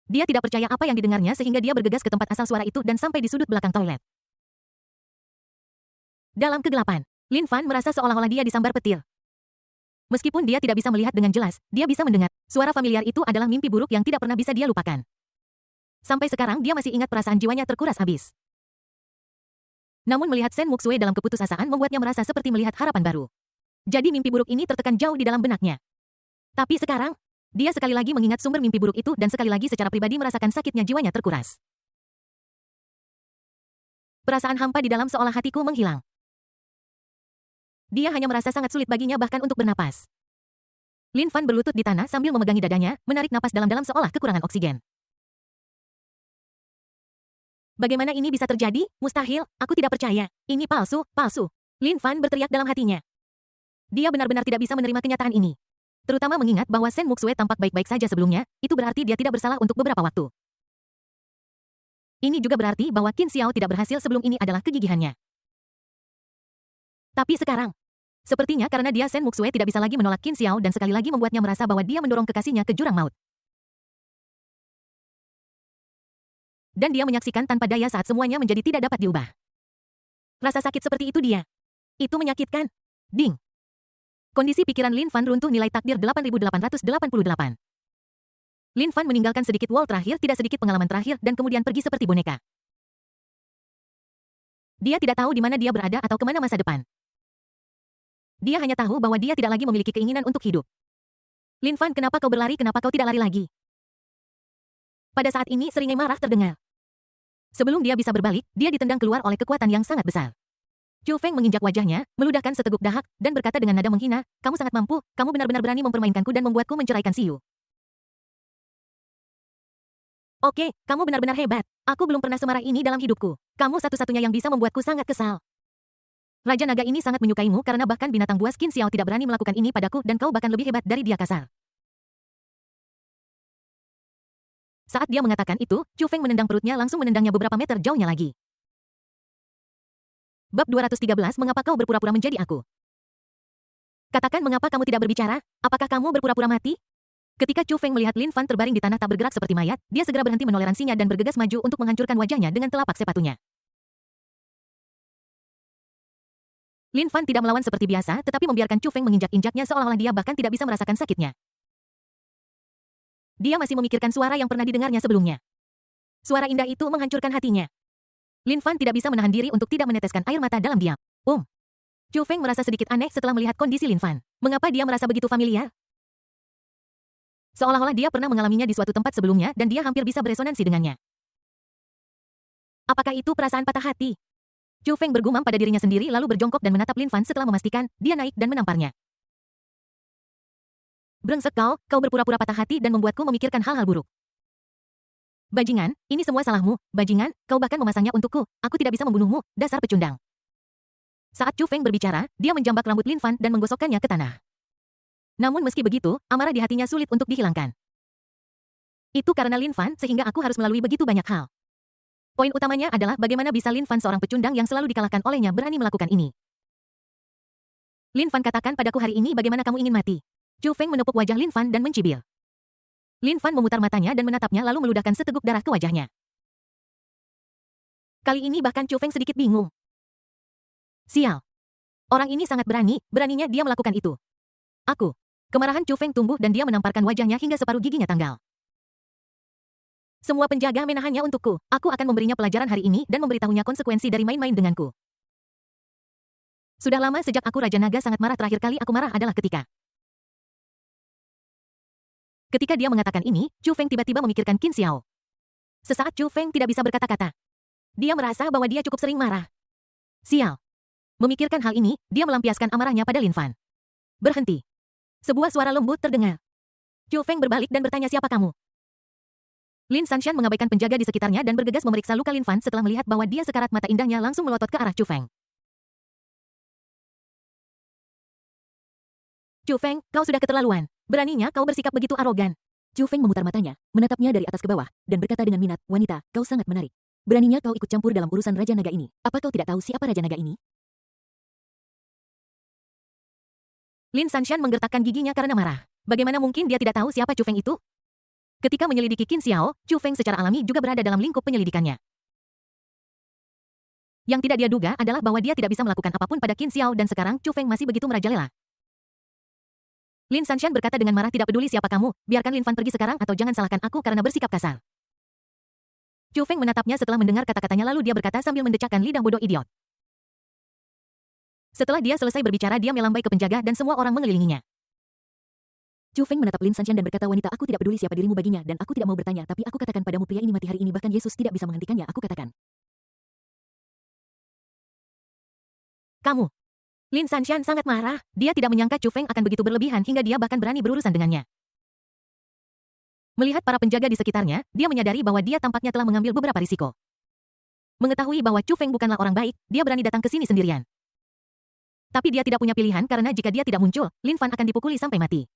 Dia tidak percaya apa yang didengarnya sehingga dia bergegas ke tempat asal suara itu dan sampai di sudut belakang toilet. Dalam kegelapan, Lin Fan merasa seolah-olah dia disambar petir. Meskipun dia tidak bisa melihat dengan jelas, dia bisa mendengar. Suara familiar itu adalah mimpi buruk yang tidak pernah bisa dia lupakan. Sampai sekarang dia masih ingat perasaan jiwanya terkuras habis. Namun melihat Shen Muxue dalam keputusasaan membuatnya merasa seperti melihat harapan baru. Jadi mimpi buruk ini tertekan jauh di dalam benaknya. Tapi sekarang, dia sekali lagi mengingat sumber mimpi buruk itu dan sekali lagi secara pribadi merasakan sakitnya jiwanya terkuras. Perasaan hampa di dalam seolah hatiku menghilang. Dia hanya merasa sangat sulit baginya bahkan untuk bernapas. Lin Fan berlutut di tanah sambil memegangi dadanya, menarik napas dalam-dalam seolah kekurangan oksigen. Bagaimana ini bisa terjadi? Mustahil, aku tidak percaya. Ini palsu, palsu. Lin Fan berteriak dalam hatinya. Dia benar-benar tidak bisa menerima kenyataan ini. Terutama mengingat bahwa Shen Muxue tampak baik-baik saja sebelumnya, itu berarti dia tidak bersalah untuk beberapa waktu. Ini juga berarti bahwa Qin Xiao tidak berhasil sebelum ini adalah kegigihannya. Tapi sekarang, sepertinya karena dia Shen Muxue tidak bisa lagi menolak Qin Xiao dan sekali lagi membuatnya merasa bahwa dia mendorong kekasihnya ke jurang maut. Dan dia menyaksikan tanpa daya saat semuanya menjadi tidak dapat diubah. Rasa sakit seperti itu dia. Itu menyakitkan. Ding. Kondisi pikiran Lin Fan runtuh nilai takdir 8.888. Lin Fan meninggalkan sedikit wall terakhir, tidak sedikit pengalaman terakhir, dan kemudian pergi seperti boneka. Dia tidak tahu di mana dia berada atau kemana masa depan. Dia hanya tahu bahwa dia tidak lagi memiliki keinginan untuk hidup. Lin Fan, kenapa kau berlari? Kenapa kau tidak lari lagi? Pada saat ini seringai marah terdengar. Sebelum dia bisa berbalik, dia ditendang keluar oleh kekuatan yang sangat besar. Chu Feng menginjak wajahnya, meludahkan seteguk dahak, dan berkata dengan nada menghina, kamu sangat mampu, kamu benar-benar berani mempermainkanku dan membuatku menceraikan Siyu. Oke, kamu benar-benar hebat. Aku belum pernah semarah ini dalam hidupku. Kamu satu-satunya yang bisa membuatku sangat kesal. Raja Naga ini sangat menyukaimu karena bahkan binatang buas Qin Xiao tidak berani melakukan ini padaku dan kau bahkan lebih hebat dari dia kasar. Saat dia mengatakan itu, Chu Feng menendang perutnya langsung menendangnya beberapa meter jauhnya lagi. Bab 213, mengapa kau berpura-pura menjadi aku? Katakan mengapa kamu tidak berbicara, apakah kamu berpura-pura mati? Ketika Chu Feng melihat Lin Fan terbaring di tanah tak bergerak seperti mayat, dia segera berhenti menoleransinya dan bergegas maju untuk menghancurkan wajahnya dengan telapak sepatunya. Lin Fan tidak melawan seperti biasa, tetapi membiarkan Chu Feng menginjak-injaknya seolah-olah dia bahkan tidak bisa merasakan sakitnya. Dia masih memikirkan suara yang pernah didengarnya sebelumnya. Suara indah itu menghancurkan hatinya. Lin Fan tidak bisa menahan diri untuk tidak meneteskan air mata dalam diam. Chu Feng merasa sedikit aneh setelah melihat kondisi Lin Fan. Mengapa dia merasa begitu familiar? Seolah-olah dia pernah mengalaminya di suatu tempat sebelumnya dan dia hampir bisa beresonansi dengannya. Apakah itu perasaan patah hati? Chu Feng bergumam pada dirinya sendiri lalu berjongkok dan menatap Lin Fan setelah memastikan dia naik dan menamparnya. Brengsek kau berpura-pura patah hati dan membuatku memikirkan hal-hal buruk. Bajingan, ini semua salahmu, bajingan, kau bahkan memasangnya untukku, aku tidak bisa membunuhmu, dasar pecundang. Saat Chu Feng berbicara, dia menjambak rambut Lin Fan dan menggosokkannya ke tanah. Namun meski begitu, amarah di hatinya sulit untuk dihilangkan. Itu karena Lin Fan sehingga aku harus melalui begitu banyak hal. Poin utamanya adalah bagaimana bisa Lin Fan seorang pecundang yang selalu dikalahkan olehnya berani melakukan ini. Lin Fan katakan padaku hari ini bagaimana kamu ingin mati. Chu Feng menepuk wajah Lin Fan dan mencibir. Lin Fan memutar matanya dan menatapnya lalu meludahkan seteguk darah ke wajahnya. Kali ini bahkan Chu Feng sedikit bingung. Sial. Orang ini sangat berani, beraninya dia melakukan itu. Aku. Kemarahan Chu Feng tumbuh dan dia menamparkan wajahnya hingga separuh giginya tanggal. Semua penjaga menahannya untukku. Aku akan memberinya pelajaran hari ini dan memberitahunya konsekuensi dari main-main denganku. Sudah lama sejak aku Raja Naga sangat marah, terakhir kali aku marah adalah Ketika dia mengatakan ini, Chu Feng tiba-tiba memikirkan Qin Xiao. Sesaat Chu Feng tidak bisa berkata-kata. Dia merasa bahwa dia cukup sering marah. Sial. Memikirkan hal ini, dia melampiaskan amarahnya pada Lin Fan. Berhenti. Sebuah suara lembut terdengar. Chu Feng berbalik dan bertanya, siapa kamu? Lin Sanshan mengabaikan penjaga di sekitarnya dan bergegas memeriksa luka Lin Fan setelah melihat bahwa dia sekarat, mata indahnya langsung melotot ke arah Chu Feng. Chu Feng, kau sudah keterlaluan. Beraninya kau bersikap begitu arogan. Chu Feng memutar matanya, menatapnya dari atas ke bawah, dan berkata dengan minat, wanita, kau sangat menarik. Beraninya kau ikut campur dalam urusan Raja Naga ini. Apa kau tidak tahu siapa Raja Naga ini? Lin Sanshan menggertakkan giginya karena marah. Bagaimana mungkin dia tidak tahu siapa Chu Feng itu? Ketika menyelidiki Qin Xiao, Chu Feng secara alami juga berada dalam lingkup penyelidikannya. Yang tidak dia duga adalah bahwa dia tidak bisa melakukan apapun pada Qin Xiao dan sekarang Chu Feng masih begitu merajalela. Lin Sanshan berkata dengan marah, tidak peduli siapa kamu, biarkan Lin Fan pergi sekarang atau jangan salahkan aku karena bersikap kasar. Chu Feng menatapnya setelah mendengar kata-katanya lalu dia berkata sambil mendecakkan lidah, bodoh idiot. Setelah dia selesai berbicara, dia melambai ke penjaga dan semua orang mengelilinginya. Chu Feng menatap Lin Sanshan dan berkata, wanita, aku tidak peduli siapa dirimu baginya dan aku tidak mau bertanya, tapi aku katakan padamu, pria ini mati hari ini, bahkan Yesus tidak bisa menghentikannya, aku katakan. Kamu. Lin Sanshan sangat marah, dia tidak menyangka Chu Feng akan begitu berlebihan hingga dia bahkan berani berurusan dengannya. Melihat para penjaga di sekitarnya, dia menyadari bahwa dia tampaknya telah mengambil beberapa risiko. Mengetahui bahwa Chu Feng bukanlah orang baik, dia berani datang ke sini sendirian. Tapi dia tidak punya pilihan karena jika dia tidak muncul, Lin Fan akan dipukuli sampai mati.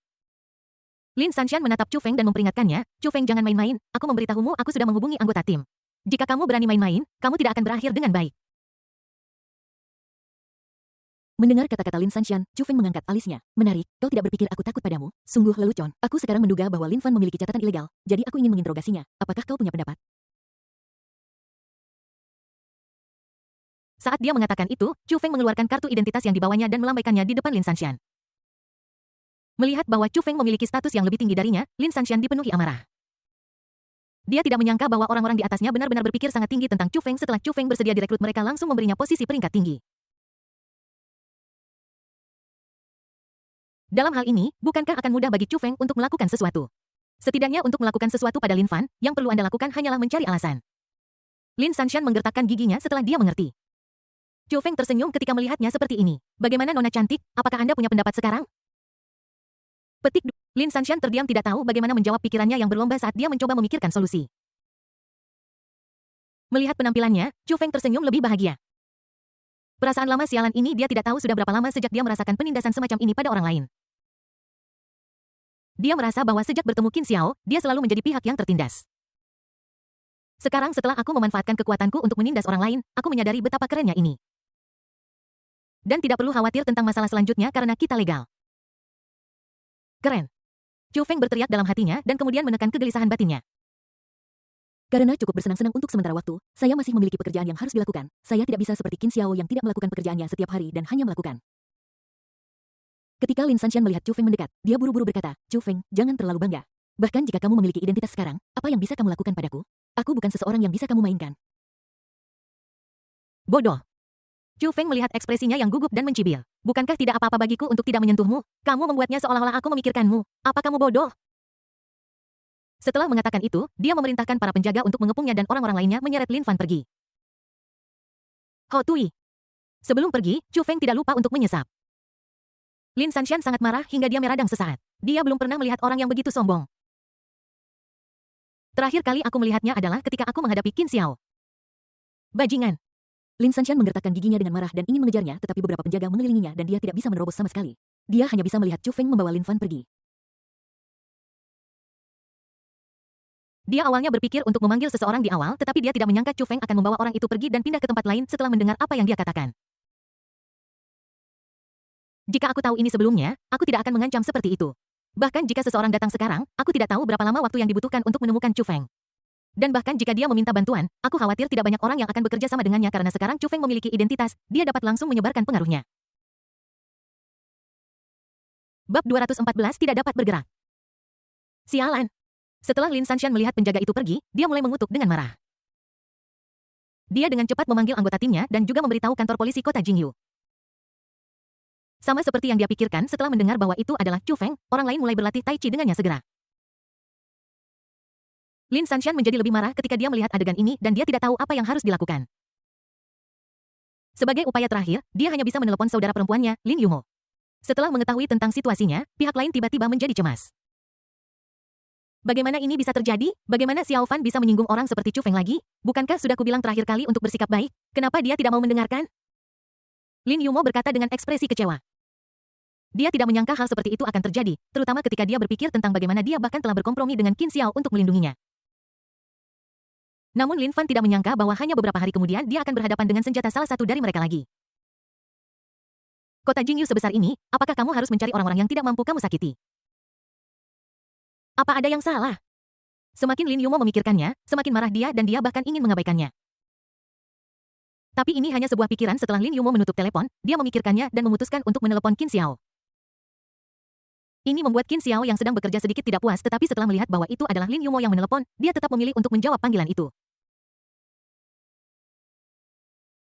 Lin Sanshan menatap Chu Feng dan memperingatkannya, Chu Feng jangan main-main, aku memberitahumu aku sudah menghubungi anggota tim. Jika kamu berani main-main, kamu tidak akan berakhir dengan baik. Mendengar kata-kata Lin Sanshan, Chu Feng mengangkat alisnya. Menarik, kau tidak berpikir aku takut padamu? Sungguh lelucon. Aku sekarang menduga bahwa Lin Fan memiliki catatan ilegal, jadi aku ingin menginterogasinya. Apakah kau punya pendapat? Saat dia mengatakan itu, Chu Feng mengeluarkan kartu identitas yang dibawanya dan melambaikannya di depan Lin Sanshan. Melihat bahwa Chu Feng memiliki status yang lebih tinggi darinya, Lin Sanshan dipenuhi amarah. Dia tidak menyangka bahwa orang-orang di atasnya benar-benar berpikir sangat tinggi tentang Chu Feng. Setelah Chu Feng bersedia direkrut, mereka langsung memberinya posisi peringkat tinggi. Dalam hal ini, bukankah akan mudah bagi Chu Feng untuk melakukan sesuatu? Setidaknya untuk melakukan sesuatu pada Lin Fan, yang perlu Anda lakukan hanyalah mencari alasan. Lin Sanshan menggertakkan giginya setelah dia mengerti. Chu Feng tersenyum ketika melihatnya seperti ini. Bagaimana Nona cantik, apakah Anda punya pendapat sekarang? Petik. Lin Sanshan terdiam tidak tahu bagaimana menjawab pikirannya yang berlomba saat dia mencoba memikirkan solusi. Melihat penampilannya, Chu Feng tersenyum lebih bahagia. Perasaan lama sialan ini dia tidak tahu sudah berapa lama sejak dia merasakan penindasan semacam ini pada orang lain. Dia merasa bahwa sejak bertemu Qin Xiao, dia selalu menjadi pihak yang tertindas. Sekarang setelah aku memanfaatkan kekuatanku untuk menindas orang lain, aku menyadari betapa kerennya ini. Dan tidak perlu khawatir tentang masalah selanjutnya karena kita legal. Keren. Chu Feng berteriak dalam hatinya dan kemudian menekan kegelisahan batinnya. Karena cukup bersenang-senang untuk sementara waktu, saya masih memiliki pekerjaan yang harus dilakukan. Saya tidak bisa seperti Qin Xiao yang tidak melakukan pekerjaannya setiap hari dan hanya melakukan. Ketika Lin Sanshan melihat Chu Feng mendekat, dia buru-buru berkata, Chu Feng, jangan terlalu bangga. Bahkan jika kamu memiliki identitas sekarang, apa yang bisa kamu lakukan padaku? Aku bukan seseorang yang bisa kamu mainkan. Bodoh. Chu Feng melihat ekspresinya yang gugup dan mencibir. Bukankah tidak apa-apa bagiku untuk tidak menyentuhmu? Kamu membuatnya seolah-olah aku memikirkanmu. Apa kamu bodoh? Setelah mengatakan itu, dia memerintahkan para penjaga untuk mengepungnya dan orang-orang lainnya menyeret Lin Fan pergi. Ho Tui. Sebelum pergi, Chu Feng tidak lupa untuk menyesap. Lin Sanshan sangat marah hingga dia meradang sesaat. Dia belum pernah melihat orang yang begitu sombong. Terakhir kali aku melihatnya adalah ketika aku menghadapi Qin Xiao. Bajingan. Lin Sanshan menggertakkan giginya dengan marah dan ingin mengejarnya, tetapi beberapa penjaga mengelilinginya dan dia tidak bisa menerobos sama sekali. Dia hanya bisa melihat Chu Feng membawa Lin Fan pergi. Dia awalnya berpikir untuk memanggil seseorang di awal, tetapi dia tidak menyangka Chu Feng akan membawa orang itu pergi dan pindah ke tempat lain setelah mendengar apa yang dia katakan. Jika aku tahu ini sebelumnya, aku tidak akan mengancam seperti itu. Bahkan jika seseorang datang sekarang, aku tidak tahu berapa lama waktu yang dibutuhkan untuk menemukan Chu Feng. Dan bahkan jika dia meminta bantuan, aku khawatir tidak banyak orang yang akan bekerja sama dengannya karena sekarang Chu Feng memiliki identitas, dia dapat langsung menyebarkan pengaruhnya. Bab 214 tidak dapat bergerak. Sialan. Setelah Lin Sanshan melihat penjaga itu pergi, dia mulai mengutuk dengan marah. Dia dengan cepat memanggil anggota timnya dan juga memberitahu kantor polisi kota Jingyu. Sama seperti yang dia pikirkan setelah mendengar bahwa itu adalah Chu Feng, orang lain mulai berlatih Tai Chi dengannya segera. Lin Sanshan menjadi lebih marah ketika dia melihat adegan ini dan dia tidak tahu apa yang harus dilakukan. Sebagai upaya terakhir, dia hanya bisa menelepon saudara perempuannya, Lin Yumo. Setelah mengetahui tentang situasinya, pihak lain tiba-tiba menjadi cemas. Bagaimana ini bisa terjadi? Bagaimana Xiao Fan bisa menyinggung orang seperti Chu Feng lagi? Bukankah sudah kubilang terakhir kali untuk bersikap baik? Kenapa dia tidak mau mendengarkan? Lin Yumo berkata dengan ekspresi kecewa. Dia tidak menyangka hal seperti itu akan terjadi, terutama ketika dia berpikir tentang bagaimana dia bahkan telah berkompromi dengan Qin Xiao untuk melindunginya. Namun Lin Fan tidak menyangka bahwa hanya beberapa hari kemudian dia akan berhadapan dengan senjata salah satu dari mereka lagi. Kota Jingyu sebesar ini, apakah kamu harus mencari orang-orang yang tidak mampu kamu sakiti? Apa ada yang salah? Semakin Lin Yumo memikirkannya, semakin marah dia dan dia bahkan ingin mengabaikannya. Tapi ini hanya sebuah pikiran setelah Lin Yumo menutup telepon, dia memikirkannya dan memutuskan untuk menelepon Qin Xiao. Ini membuat Qin Xiao yang sedang bekerja sedikit tidak puas tetapi setelah melihat bahwa itu adalah Lin Yumo yang menelepon, dia tetap memilih untuk menjawab panggilan itu.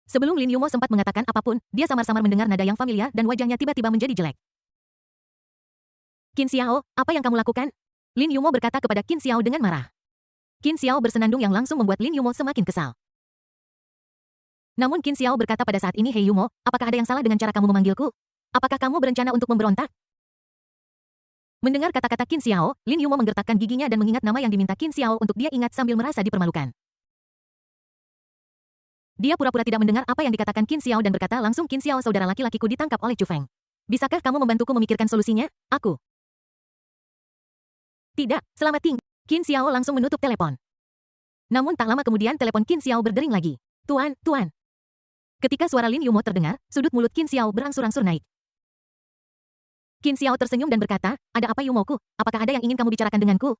Sebelum Lin Yumo sempat mengatakan apapun, dia samar-samar mendengar nada yang familiar dan wajahnya tiba-tiba menjadi jelek. Qin Xiao, apa yang kamu lakukan? Lin Yumo berkata kepada Qin Xiao dengan marah. Qin Xiao bersenandung yang langsung membuat Lin Yumo semakin kesal. Namun Qin Xiao berkata pada saat ini, Hei Yumo, apakah ada yang salah dengan cara kamu memanggilku? Apakah kamu berencana untuk memberontak? Mendengar kata-kata Qin Xiao, Lin Yumo menggertakkan giginya dan mengingat nama yang diminta Qin Xiao untuk dia ingat sambil merasa dipermalukan. Dia pura-pura tidak mendengar apa yang dikatakan Qin Xiao dan berkata langsung, Qin Xiao, saudara laki-lakiku ditangkap oleh Chu Feng. Bisakah kamu membantuku memikirkan solusinya? Aku. Tidak, selamat tinggal. Qin Xiao langsung menutup telepon. Namun tak lama kemudian telepon Qin Xiao berdering lagi. Tuan. Ketika suara Lin Yumo terdengar, sudut mulut Qin Xiao berangsur-angsur naik. Qin Xiao tersenyum dan berkata, ada apa Yumoku? Apakah ada yang ingin kamu bicarakan denganku?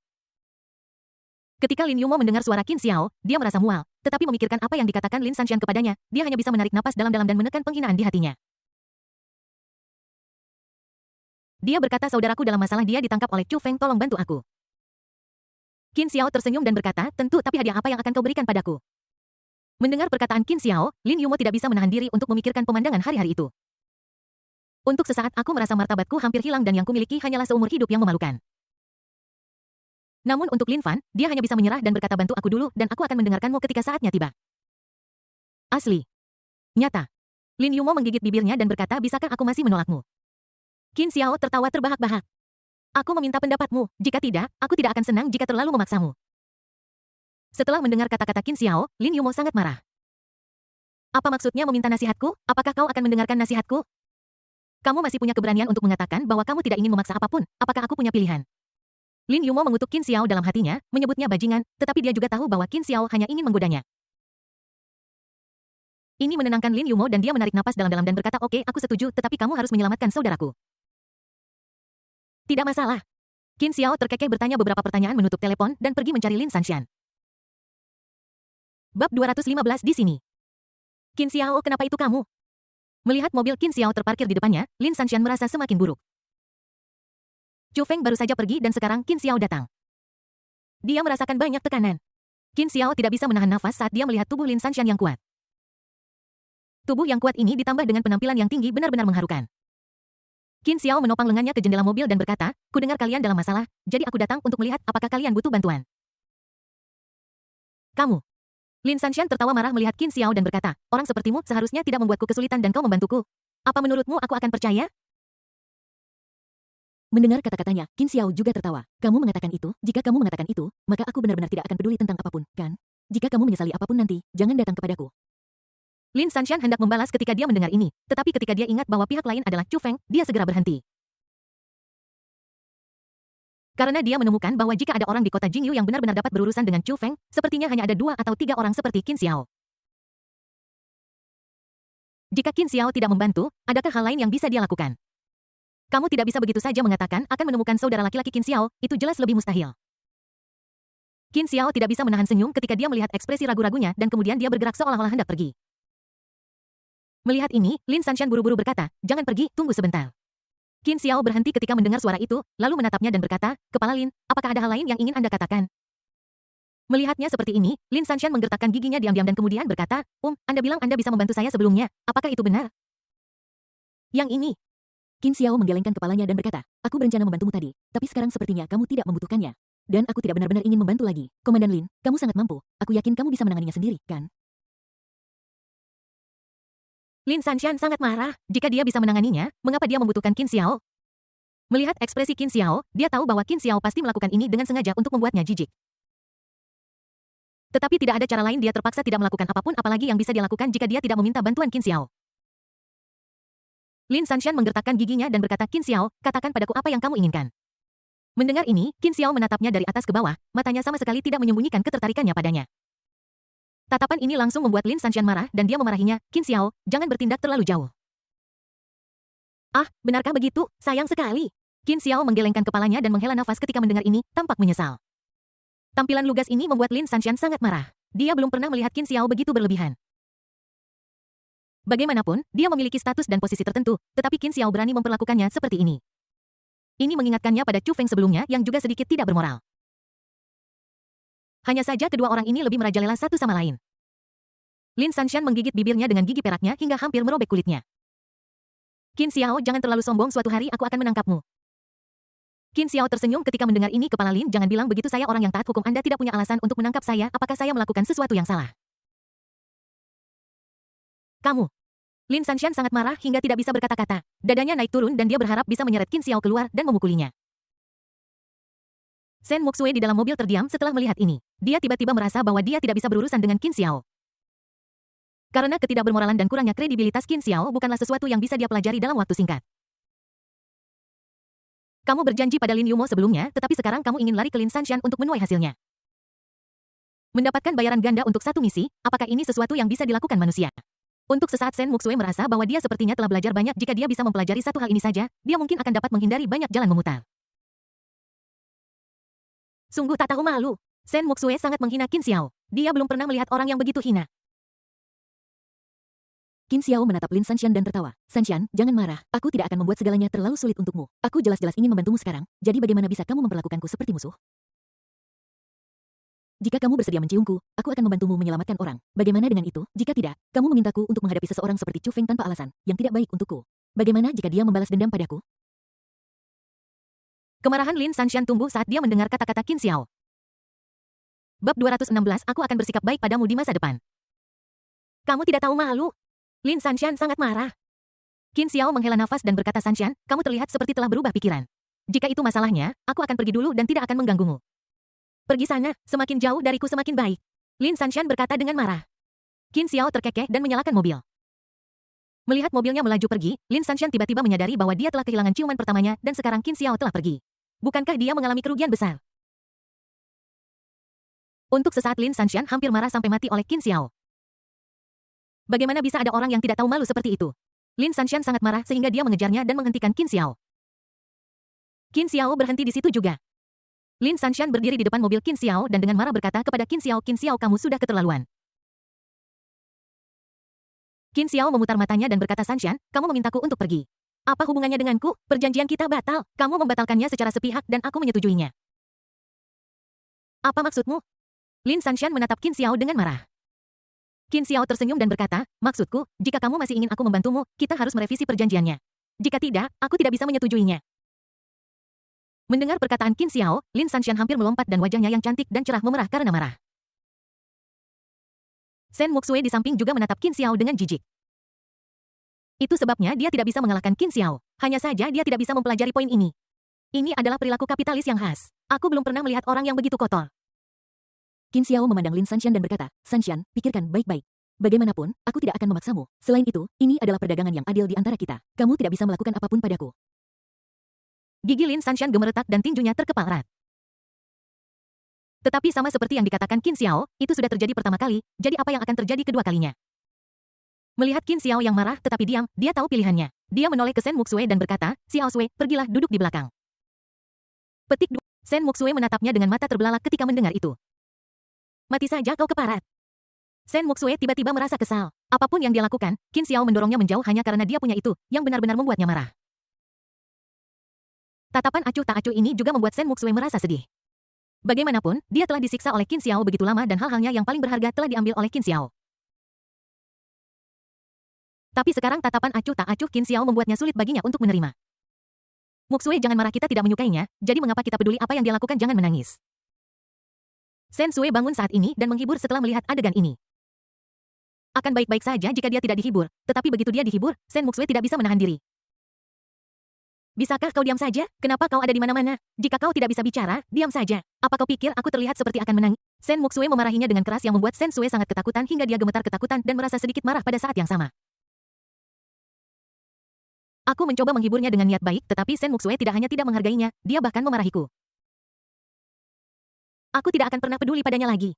Ketika Lin Yumo mendengar suara Qin Xiao, dia merasa mual, tetapi memikirkan apa yang dikatakan Lin Sanshan kepadanya, dia hanya bisa menarik napas dalam-dalam dan menekan penghinaan di hatinya. Dia berkata, saudaraku dalam masalah, dia ditangkap oleh Chu Feng, tolong bantu aku. Qin Xiao tersenyum dan berkata, tentu, tapi hadiah apa yang akan kau berikan padaku? Mendengar perkataan Qin Xiao, Lin Yumo tidak bisa menahan diri untuk memikirkan pemandangan hari-hari itu. Untuk sesaat aku merasa martabatku hampir hilang dan yang kumiliki hanyalah seumur hidup yang memalukan. Namun untuk Lin Fan, dia hanya bisa menyerah dan berkata bantu aku dulu dan aku akan mendengarkanmu ketika saatnya tiba. Asli. Nyata. Lin Yumo menggigit bibirnya dan berkata, bisakah aku masih menolakmu? Qin Xiao tertawa terbahak-bahak. Aku meminta pendapatmu, jika tidak, aku tidak akan senang jika terlalu memaksamu. Setelah mendengar kata-kata Qin Xiao, Lin Yumo sangat marah. Apa maksudnya meminta nasihatku? Apakah kau akan mendengarkan nasihatku? Kamu masih punya keberanian untuk mengatakan bahwa kamu tidak ingin memaksa apapun, apakah aku punya pilihan? Lin Yumo mengutuk Qin Xiao dalam hatinya, menyebutnya bajingan, tetapi dia juga tahu bahwa Qin Xiao hanya ingin menggodanya. Ini menenangkan Lin Yumo dan dia menarik napas dalam-dalam dan berkata, oke, aku setuju, tetapi kamu harus menyelamatkan saudaraku. Tidak masalah. Qin Xiao terkekeh bertanya beberapa pertanyaan menutup telepon dan pergi mencari Lin Sanshan. Bab 215 di sini. Qin Xiao, kenapa itu kamu? Melihat mobil Qin Xiao terparkir di depannya, Lin Sanshan merasa semakin buruk. Chu Feng baru saja pergi dan sekarang Qin Xiao datang. Dia merasakan banyak tekanan. Qin Xiao tidak bisa menahan nafas saat dia melihat tubuh Lin Sanshan yang kuat. Tubuh yang kuat ini ditambah dengan penampilan yang tinggi benar-benar mengharukan. Qin Xiao menopang lengannya ke jendela mobil dan berkata, kudengar kalian dalam masalah, jadi aku datang untuk melihat apakah kalian butuh bantuan. Kamu. Lin Sanshan tertawa marah melihat Qin Xiao dan berkata, orang sepertimu seharusnya tidak membuatku kesulitan dan kau membantuku. Apa menurutmu aku akan percaya? Mendengar kata-katanya, Qin Xiao juga tertawa. Kamu mengatakan itu, jika kamu mengatakan itu, maka aku benar-benar tidak akan peduli tentang apapun, kan? Jika kamu menyesali apapun nanti, jangan datang kepadaku. Lin Sanshan hendak membalas ketika dia mendengar ini, tetapi ketika dia ingat bahwa pihak lain adalah Chu Feng, dia segera berhenti. Karena dia menemukan bahwa jika ada orang di kota Jingyu yang benar-benar dapat berurusan dengan Chu Feng, sepertinya hanya ada 2 atau 3 orang seperti Qin Xiao. Jika Qin Xiao tidak membantu, adakah hal lain yang bisa dia lakukan? Kamu tidak bisa begitu saja mengatakan akan menemukan saudara laki-laki Qin Xiao, itu jelas lebih mustahil. Qin Xiao tidak bisa menahan senyum ketika dia melihat ekspresi ragu-ragunya dan kemudian dia bergerak seolah-olah hendak pergi. Melihat ini, Lin Sanshan buru-buru berkata, jangan pergi, tunggu sebentar. Qin Xiao berhenti ketika mendengar suara itu, lalu menatapnya dan berkata, Kepala Lin, apakah ada hal lain yang ingin Anda katakan? Melihatnya seperti ini, Lin Sanshan menggertakkan giginya diam-diam dan kemudian berkata, Anda bilang Anda bisa membantu saya sebelumnya, apakah itu benar? Yang ini. Qin Xiao menggelengkan kepalanya dan berkata, aku berencana membantumu tadi, tapi sekarang sepertinya kamu tidak membutuhkannya. Dan aku tidak benar-benar ingin membantu lagi. Komandan Lin, kamu sangat mampu, aku yakin kamu bisa menanganinya sendiri, kan? Lin Sanshan sangat marah, jika dia bisa menanganinya, mengapa dia membutuhkan Qin Xiao? Melihat ekspresi Qin Xiao, dia tahu bahwa Qin Xiao pasti melakukan ini dengan sengaja untuk membuatnya jijik. Tetapi tidak ada cara lain, dia terpaksa tidak melakukan apapun apalagi yang bisa dia lakukan jika dia tidak meminta bantuan Qin Xiao. Lin Sanshan menggertakkan giginya dan berkata, Qin Xiao, katakan padaku apa yang kamu inginkan. Mendengar ini, Qin Xiao menatapnya dari atas ke bawah, matanya sama sekali tidak menyembunyikan ketertarikannya padanya. Tatapan ini langsung membuat Lin Sanshan marah dan dia memarahinya, Qin Xiao, jangan bertindak terlalu jauh. Ah, benarkah begitu? Sayang sekali. Qin Xiao menggelengkan kepalanya dan menghela nafas ketika mendengar ini, tampak menyesal. Tampilan lugas ini membuat Lin Sanshan sangat marah. Dia belum pernah melihat Qin Xiao begitu berlebihan. Bagaimanapun, dia memiliki status dan posisi tertentu, tetapi Qin Xiao berani memperlakukannya seperti ini. Ini mengingatkannya pada Chu Feng sebelumnya yang juga sedikit tidak bermoral. Hanya saja kedua orang ini lebih merajalela satu sama lain. Lin Sanshan menggigit bibirnya dengan gigi peraknya hingga hampir merobek kulitnya. Qin Xiao, jangan terlalu sombong, suatu hari aku akan menangkapmu. Qin Xiao tersenyum ketika mendengar ini. Kepala Lin, jangan bilang begitu, saya orang yang taat hukum, Anda tidak punya alasan untuk menangkap saya, apakah saya melakukan sesuatu yang salah? Kamu. Lin Sanshan sangat marah hingga tidak bisa berkata-kata. Dadanya naik turun dan dia berharap bisa menyeret Qin Xiao keluar dan memukulinya. Sen Muxue di dalam mobil terdiam setelah melihat ini. Dia tiba-tiba merasa bahwa dia tidak bisa berurusan dengan Qin Xiao. Karena ketidakbermoralan dan kurangnya kredibilitas Qin Xiao bukanlah sesuatu yang bisa dia pelajari dalam waktu singkat. Kamu berjanji pada Lin Yumo sebelumnya, tetapi sekarang kamu ingin lari ke Lin Sanshan untuk menuai hasilnya. Mendapatkan bayaran ganda untuk satu misi, apakah ini sesuatu yang bisa dilakukan manusia? Untuk sesaat Sen Muxue merasa bahwa dia sepertinya telah belajar banyak. Jika dia bisa mempelajari satu hal ini saja, dia mungkin akan dapat menghindari banyak jalan memutar. Sungguh tak tahu malu. Sen Muxue sangat menghina Qin Xiao. Dia belum pernah melihat orang yang begitu hina. Qin Xiao menatap Lin Sanshan dan tertawa. Sanshan, jangan marah, aku tidak akan membuat segalanya terlalu sulit untukmu. Aku jelas-jelas ingin membantumu sekarang, jadi bagaimana bisa kamu memperlakukanku seperti musuh? Jika kamu bersedia menciumku, aku akan membantumu menyelamatkan orang. Bagaimana dengan itu? Jika tidak, kamu memintaku untuk menghadapi seseorang seperti Chu Feng tanpa alasan, yang tidak baik untukku. Bagaimana jika dia membalas dendam padaku? Kemarahan Lin Sanshan tumbuh saat dia mendengar kata-kata Qin Xiao. Bab 216, aku akan bersikap baik padamu di masa depan. Kamu tidak tahu malu. Lin Sanshan sangat marah. Qin Xiao menghela nafas dan berkata, Sanshan, kamu terlihat seperti telah berubah pikiran. Jika itu masalahnya, aku akan pergi dulu dan tidak akan mengganggumu. Pergi sana, semakin jauh dariku semakin baik. Lin Sanshan berkata dengan marah. Qin Xiao terkekeh dan menyalakan mobil. Melihat mobilnya melaju pergi, Lin Sanshan tiba-tiba menyadari bahwa dia telah kehilangan ciuman pertamanya dan sekarang Qin Xiao telah pergi. Bukankah dia mengalami kerugian besar? Untuk sesaat Lin Sanshan hampir marah sampai mati oleh Qin Xiao. Bagaimana bisa ada orang yang tidak tahu malu seperti itu? Lin Sanshan sangat marah sehingga dia mengejarnya dan menghentikan Qin Xiao. Qin Xiao berhenti di situ juga. Lin Sanshan berdiri di depan mobil Qin Xiao dan dengan marah berkata kepada Qin Xiao, kamu sudah keterlaluan. Qin Xiao memutar matanya dan berkata, Sanshan, kamu memintaku untuk pergi. Apa hubungannya denganku? Perjanjian kita batal. Kamu membatalkannya secara sepihak dan aku menyetujuinya. Apa maksudmu? Lin Sanshan menatap Qin Xiao dengan marah. Qin Xiao tersenyum dan berkata, maksudku, jika kamu masih ingin aku membantumu, kita harus merevisi perjanjiannya. Jika tidak, aku tidak bisa menyetujuinya. Mendengar perkataan Qin Xiao, Lin Sanshan hampir melompat dan wajahnya yang cantik dan cerah memerah karena marah. Sen Muxue di samping juga menatap Qin Xiao dengan jijik. Itu sebabnya dia tidak bisa mengalahkan Qin Xiao. Hanya saja dia tidak bisa mempelajari poin ini. Ini adalah perilaku kapitalis yang khas. Aku belum pernah melihat orang yang begitu kotor. Qin Xiao memandang Lin Sanshan dan berkata, Sanshan, pikirkan baik-baik. Bagaimanapun, aku tidak akan memaksamu. Selain itu, ini adalah perdagangan yang adil di antara kita. Kamu tidak bisa melakukan apapun padaku. Gigi Lin Sanshan gemeretak dan tinjunya terkepal erat. Tetapi sama seperti yang dikatakan Qin Xiao, itu sudah terjadi pertama kali, jadi apa yang akan terjadi kedua kalinya? Melihat Qin Xiao yang marah tetapi diam, dia tahu pilihannya. Dia menoleh ke Sen Muxue dan berkata, Xiao Sui, pergilah duduk di belakang. Petik 2. Sen Muxue menatapnya dengan mata terbelalak ketika mendengar itu. Mati saja kau keparat. Sen Muxue tiba-tiba merasa kesal. Apapun yang dia lakukan, Qin Xiao mendorongnya menjauh hanya karena dia punya itu, yang benar-benar membuatnya marah. Tatapan acuh tak acuh ini juga membuat Sen Muxue merasa sedih. Bagaimanapun, dia telah disiksa oleh Qin Xiao begitu lama dan hal-halnya yang paling berharga telah diambil oleh Qin Xiao. Tapi sekarang tatapan acuh tak acuh Qin Xiao membuatnya sulit baginya untuk menerima. Muxue, jangan marah, kita tidak menyukainya, jadi mengapa kita peduli apa yang dia lakukan, jangan menangis. Sen Sui bangun saat ini dan menghibur setelah melihat adegan ini. Akan baik-baik saja jika dia tidak dihibur, tetapi begitu dia dihibur, Sen Muxue tidak bisa menahan diri. Bisakah kau diam saja? Kenapa kau ada di mana-mana? Jika kau tidak bisa bicara, diam saja. Apa kau pikir aku terlihat seperti akan menangis? Sen Muxue memarahinya dengan keras yang membuat Sen Sui sangat ketakutan hingga dia gemetar ketakutan dan merasa sedikit marah pada saat yang sama. Aku mencoba menghiburnya dengan niat baik, tetapi Sen Muxue tidak hanya tidak menghargainya, dia bahkan memarahiku. Aku tidak akan pernah peduli padanya lagi.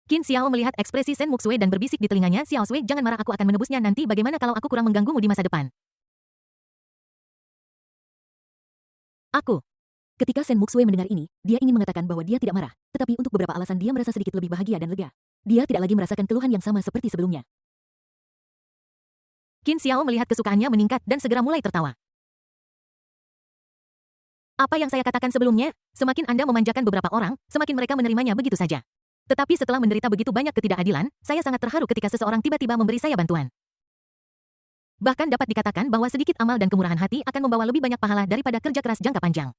Qin Xiao melihat ekspresi Sen Muxue dan berbisik di telinganya, Xiao Sui, jangan marah, aku akan menebusnya nanti. Bagaimana kalau aku kurang mengganggumu di masa depan? Ketika Sen Muxue mendengar ini, dia ingin mengatakan bahwa dia tidak marah, tetapi untuk beberapa alasan dia merasa sedikit lebih bahagia dan lega. Dia tidak lagi merasakan keluhan yang sama seperti sebelumnya. Qin Xiao melihat kesukaannya meningkat dan segera mulai tertawa. Apa yang saya katakan sebelumnya, semakin Anda memanjakan beberapa orang, semakin mereka menerimanya begitu saja. Tetapi setelah menderita begitu banyak ketidakadilan, saya sangat terharu ketika seseorang tiba-tiba memberi saya bantuan. Bahkan dapat dikatakan bahwa sedikit amal dan kemurahan hati akan membawa lebih banyak pahala daripada kerja keras jangka panjang.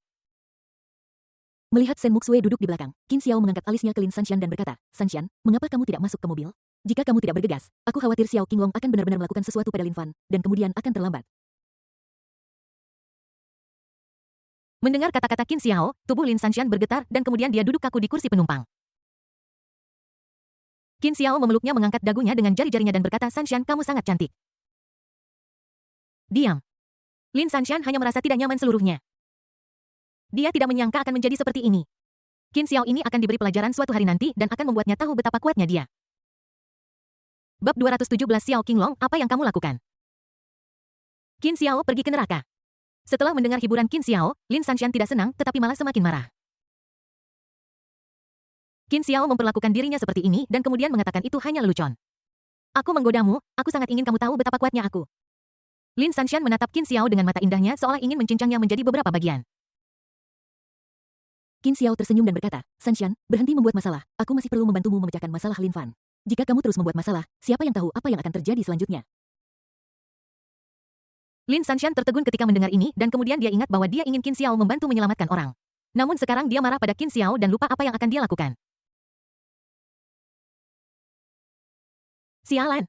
Melihat Sen Muxue duduk di belakang, Qin Xiao mengangkat alisnya ke Lin Sanshan dan berkata, Sanshan, mengapa kamu tidak masuk ke mobil? Jika kamu tidak bergegas, aku khawatir Xiao Qinglong akan benar-benar melakukan sesuatu pada Lin Fan, dan kemudian akan terlambat. Mendengar kata-kata Qin Xiao, tubuh Lin Sanshan bergetar dan kemudian dia duduk kaku di kursi penumpang. Qin Xiao memeluknya mengangkat dagunya dengan jari-jarinya dan berkata, Sanshan, kamu sangat cantik. Diam. Lin Sanshan hanya merasa tidak nyaman seluruhnya. Dia tidak menyangka akan menjadi seperti ini. Qin Xiao ini akan diberi pelajaran suatu hari nanti dan akan membuatnya tahu betapa kuatnya dia. Bab 217 Xiao Qinglong, apa yang kamu lakukan? Qin Xiao pergi ke neraka. Setelah mendengar hiburan Qin Xiao, Lin Sanshan tidak senang tetapi malah semakin marah. Qin Xiao memperlakukan dirinya seperti ini dan kemudian mengatakan itu hanya lelucon. Aku menggodamu, aku sangat ingin kamu tahu betapa kuatnya aku. Lin Sanshan menatap Qin Xiao dengan mata indahnya seolah ingin mencincangnya menjadi beberapa bagian. Qin Xiao tersenyum dan berkata, Sanshan, berhenti membuat masalah, aku masih perlu membantumu memecahkan masalah Lin Fan. Jika kamu terus membuat masalah, siapa yang tahu apa yang akan terjadi selanjutnya? Lin Sanshan tertegun ketika mendengar ini dan kemudian dia ingat bahwa dia ingin Qin Xiao membantu menyelamatkan orang. Namun sekarang dia marah pada Qin Xiao dan lupa apa yang akan dia lakukan. Sialan.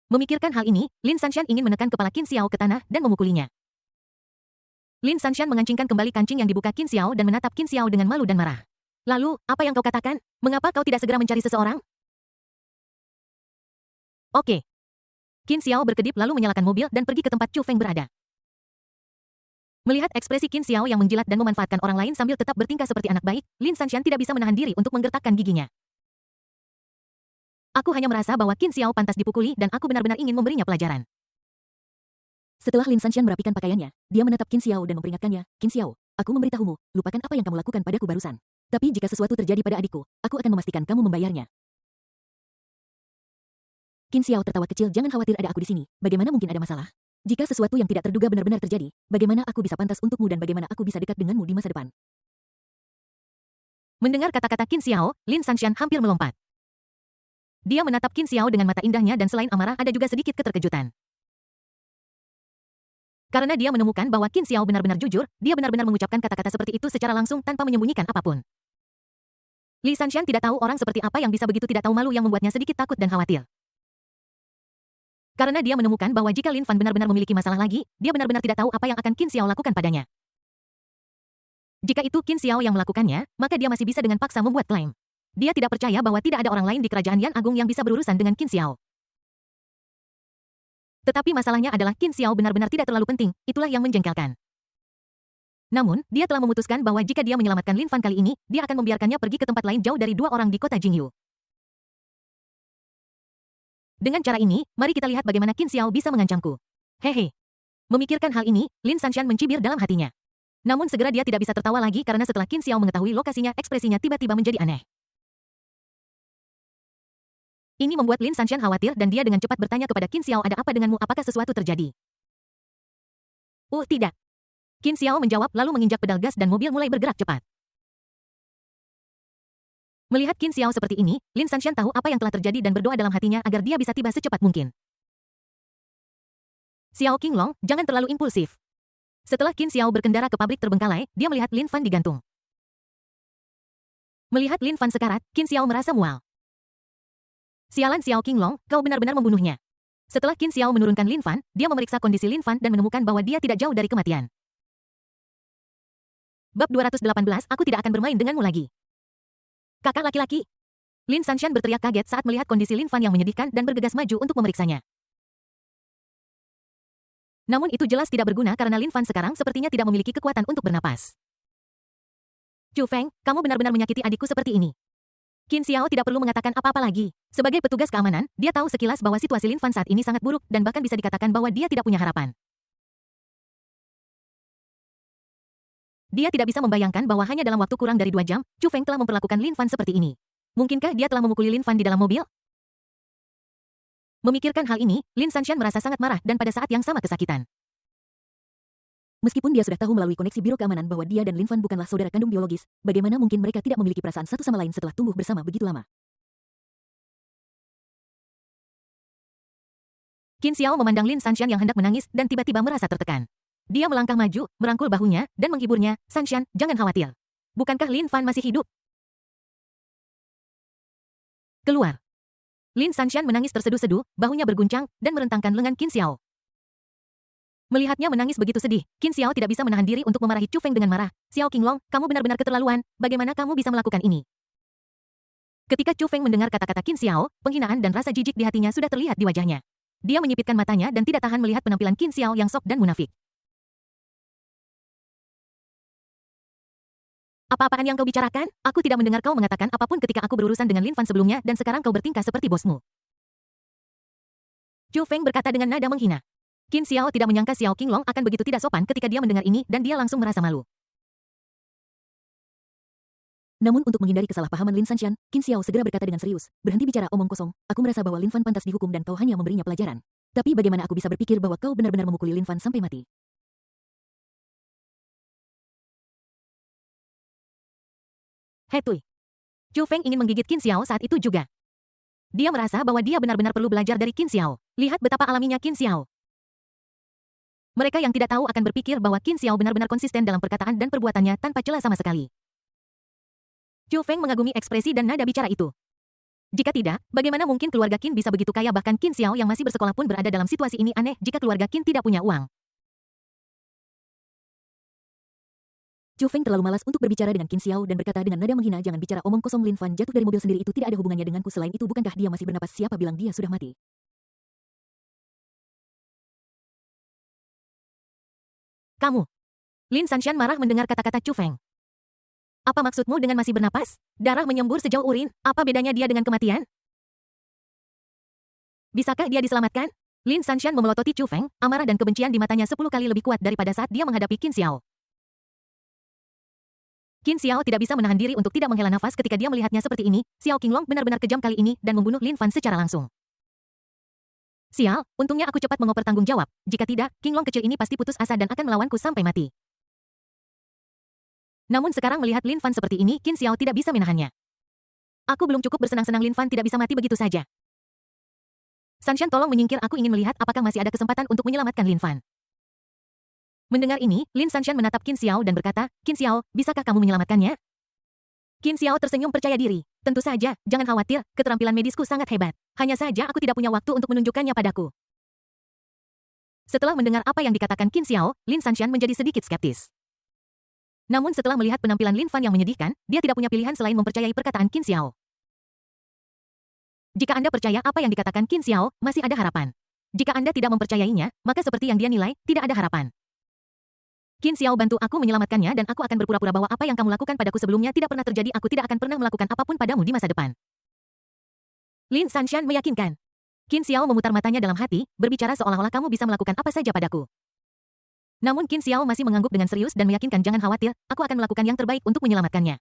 Memikirkan hal ini, Lin Sanshan ingin menekan kepala Qin Xiao ke tanah dan memukulinya. Lin Sanshan mengancingkan kembali kancing yang dibuka Qin Xiao dan menatap Qin Xiao dengan malu dan marah. Lalu, apa yang kau katakan? Mengapa kau tidak segera mencari seseorang? Oke. Qin Xiao berkedip lalu menyalakan mobil dan pergi ke tempat Chu Feng berada. Melihat ekspresi Qin Xiao yang menjilat dan memanfaatkan orang lain sambil tetap bertingkah seperti anak baik, Lin Sanshan tidak bisa menahan diri untuk menggertakkan giginya. Aku hanya merasa bahwa Qin Xiao pantas dipukuli dan aku benar-benar ingin memberinya pelajaran. Setelah Lin Sanshan merapikan pakaiannya, dia menatap Qin Xiao dan memperingatkannya, Qin Xiao, aku memberitahumu, lupakan apa yang kamu lakukan padaku barusan. Tapi jika sesuatu terjadi pada adikku, aku akan memastikan kamu membayarnya. Qin Xiao tertawa kecil, jangan khawatir, ada aku di sini, bagaimana mungkin ada masalah? Jika sesuatu yang tidak terduga benar-benar terjadi, bagaimana aku bisa pantas untukmu dan bagaimana aku bisa dekat denganmu di masa depan? Mendengar kata-kata Qin Xiao, Lin Sanshan hampir melompat. Dia menatap Qin Xiao dengan mata indahnya dan selain amarah ada juga sedikit keterkejutan. Karena dia menemukan bahwa Qin Xiao benar-benar jujur, dia benar-benar mengucapkan kata-kata seperti itu secara langsung tanpa menyembunyikan apapun. Li Sanshan tidak tahu orang seperti apa yang bisa begitu tidak tahu malu yang membuatnya sedikit takut dan khawatir. Karena dia menemukan bahwa jika Lin Fan benar-benar memiliki masalah lagi, dia benar-benar tidak tahu apa yang akan Qin Xiao lakukan padanya. Jika itu Qin Xiao yang melakukannya, maka dia masih bisa dengan paksa membuat klaim. Dia tidak percaya bahwa tidak ada orang lain di kerajaan Yan Agung yang bisa berurusan dengan Qin Xiao. Tetapi masalahnya adalah Qin Xiao benar-benar tidak terlalu penting, itulah yang menjengkelkan. Namun, dia telah memutuskan bahwa jika dia menyelamatkan Lin Fan kali ini, dia akan membiarkannya pergi ke tempat lain jauh dari dua orang di kota Jingyu. Dengan cara ini, mari kita lihat bagaimana Qin Xiao bisa mengancamku. Hehe. Memikirkan hal ini, Lin Sanshan mencibir dalam hatinya. Namun segera dia tidak bisa tertawa lagi karena setelah Qin Xiao mengetahui lokasinya, ekspresinya tiba-tiba menjadi aneh. Ini membuat Lin Sanshan khawatir dan dia dengan cepat bertanya kepada Qin Xiao, ada apa denganmu, apakah sesuatu terjadi? Tidak. Qin Xiao menjawab lalu menginjak pedal gas dan mobil mulai bergerak cepat. Melihat Qin Xiao seperti ini, Lin Sanshan tahu apa yang telah terjadi dan berdoa dalam hatinya agar dia bisa tiba secepat mungkin. Xiao Qinglong, jangan terlalu impulsif. Setelah Qin Xiao berkendara ke pabrik terbengkalai, dia melihat Lin Fan digantung. Melihat Lin Fan sekarat, Qin Xiao merasa mual. Sialan Xiao Qinglong, kau benar-benar membunuhnya. Setelah Qin Xiao menurunkan Lin Fan, dia memeriksa kondisi Lin Fan dan menemukan bahwa dia tidak jauh dari kematian. Bab 218, aku tidak akan bermain denganmu lagi. Kakak laki-laki. Lin Sanshan berteriak kaget saat melihat kondisi Lin Fan yang menyedihkan dan bergegas maju untuk memeriksanya. Namun itu jelas tidak berguna karena Lin Fan sekarang sepertinya tidak memiliki kekuatan untuk bernapas. Chu Feng, kamu benar-benar menyakiti adikku seperti ini. Qin Xiao tidak perlu mengatakan apa-apa lagi. Sebagai petugas keamanan, dia tahu sekilas bahwa situasi Lin Fan saat ini sangat buruk dan bahkan bisa dikatakan bahwa dia tidak punya harapan. Dia tidak bisa membayangkan bahwa hanya dalam waktu kurang dari 2 jam, Chu Feng telah memperlakukan Lin Fan seperti ini. Mungkinkah dia telah memukuli Lin Fan di dalam mobil? Memikirkan hal ini, Lin Sanshan merasa sangat marah dan pada saat yang sama kesakitan. Meskipun dia sudah tahu melalui koneksi biro keamanan bahwa dia dan Lin Fan bukanlah saudara kandung biologis, bagaimana mungkin mereka tidak memiliki perasaan satu sama lain setelah tumbuh bersama begitu lama? Qin Xiao memandang Lin Sanshan yang hendak menangis dan tiba-tiba merasa tertekan. Dia melangkah maju, merangkul bahunya, dan menghiburnya, Sanshan, jangan khawatir. Bukankah Lin Fan masih hidup? Keluar. Lin Sanshan menangis terseduh-seduh, bahunya berguncang, dan merentangkan lengan Qin Xiao. Melihatnya menangis begitu sedih, Qin Xiao tidak bisa menahan diri untuk memarahi Chu Feng dengan marah. Xiao Qinglong, kamu benar-benar keterlaluan, bagaimana kamu bisa melakukan ini? Ketika Chu Feng mendengar kata-kata Qin Xiao, penghinaan dan rasa jijik di hatinya sudah terlihat di wajahnya. Dia menyipitkan matanya dan tidak tahan melihat penampilan Qin Xiao yang sok dan munafik. Apa-apaan yang kau bicarakan? Aku tidak mendengar kau mengatakan apapun ketika aku berurusan dengan Lin Fan sebelumnya dan sekarang kau bertingkah seperti bosmu. Chu Feng berkata dengan nada menghina. Qin Xiao tidak menyangka Xiao Qinglong akan begitu tidak sopan ketika dia mendengar ini dan dia langsung merasa malu. Namun untuk menghindari kesalahpahaman Lin Sanshan, Qin Xiao segera berkata dengan serius, berhenti bicara omong kosong, aku merasa bahwa Lin Fan pantas dihukum dan kau hanya memberinya pelajaran. Tapi bagaimana aku bisa berpikir bahwa kau benar-benar memukuli Lin Fan sampai mati? Hetui. Chu Feng ingin menggigit Qin Xiao saat itu juga. Dia merasa bahwa dia benar-benar perlu belajar dari Qin Xiao. Lihat betapa alaminya Qin Xiao. Mereka yang tidak tahu akan berpikir bahwa Qin Xiao benar-benar konsisten dalam perkataan dan perbuatannya tanpa celah sama sekali. Chu Feng mengagumi ekspresi dan nada bicara itu. Jika tidak, bagaimana mungkin keluarga Qin bisa begitu kaya bahkan Qin Xiao yang masih bersekolah pun berada dalam situasi ini aneh jika keluarga Qin tidak punya uang. Chu Feng terlalu malas untuk berbicara dengan Qin Xiao dan berkata dengan nada menghina, jangan bicara omong kosong, Lin Fan jatuh dari mobil sendiri itu tidak ada hubungannya denganku, selain itu bukankah dia masih bernapas, siapa bilang dia sudah mati? Kamu. Lin Sanshan marah mendengar kata-kata Chu Feng. Apa maksudmu dengan masih bernapas? Darah menyembur sejauh urin, apa bedanya dia dengan kematian? Bisakah dia diselamatkan? Lin Sanshan memelototi Chu Feng, amarah dan kebencian di matanya 10 kali lebih kuat daripada saat dia menghadapi Qin Xiao. Qin Xiao tidak bisa menahan diri untuk tidak menghela nafas ketika dia melihatnya seperti ini. Xiao Qinglong benar-benar kejam kali ini dan membunuh Lin Fan secara langsung. Sial, untungnya aku cepat mengoper tanggung jawab. Jika tidak, Qinglong kecil ini pasti putus asa dan akan melawanku sampai mati. Namun sekarang melihat Lin Fan seperti ini, Qin Xiao tidak bisa menahannya. Aku belum cukup bersenang-senang Lin Fan tidak bisa mati begitu saja. Sanshan, tolong menyingkir, aku ingin melihat apakah masih ada kesempatan untuk menyelamatkan Lin Fan. Mendengar ini, Lin Sanshan menatap Qin Xiao dan berkata, Qin Xiao, bisakah kamu menyelamatkannya? Qin Xiao tersenyum percaya diri. Tentu saja, jangan khawatir, keterampilan medisku sangat hebat. Hanya saja aku tidak punya waktu untuk menunjukkannya padaku. Setelah mendengar apa yang dikatakan Qin Xiao, Lin Sanshan menjadi sedikit skeptis. Namun setelah melihat penampilan Lin Fan yang menyedihkan, dia tidak punya pilihan selain mempercayai perkataan Qin Xiao. Jika Anda percaya apa yang dikatakan Qin Xiao, masih ada harapan. Jika Anda tidak mempercayainya, maka seperti yang dia nilai, tidak ada harapan. Qin Xiao, bantu aku menyelamatkannya dan aku akan berpura-pura bahwa apa yang kamu lakukan padaku sebelumnya tidak pernah terjadi. Aku tidak akan pernah melakukan apapun padamu di masa depan. Lin Sanshan meyakinkan. Qin Xiao memutar matanya dalam hati, berbicara seolah-olah kamu bisa melakukan apa saja padaku. Namun Qin Xiao masih mengangguk dengan serius dan meyakinkan jangan khawatir, aku akan melakukan yang terbaik untuk menyelamatkannya.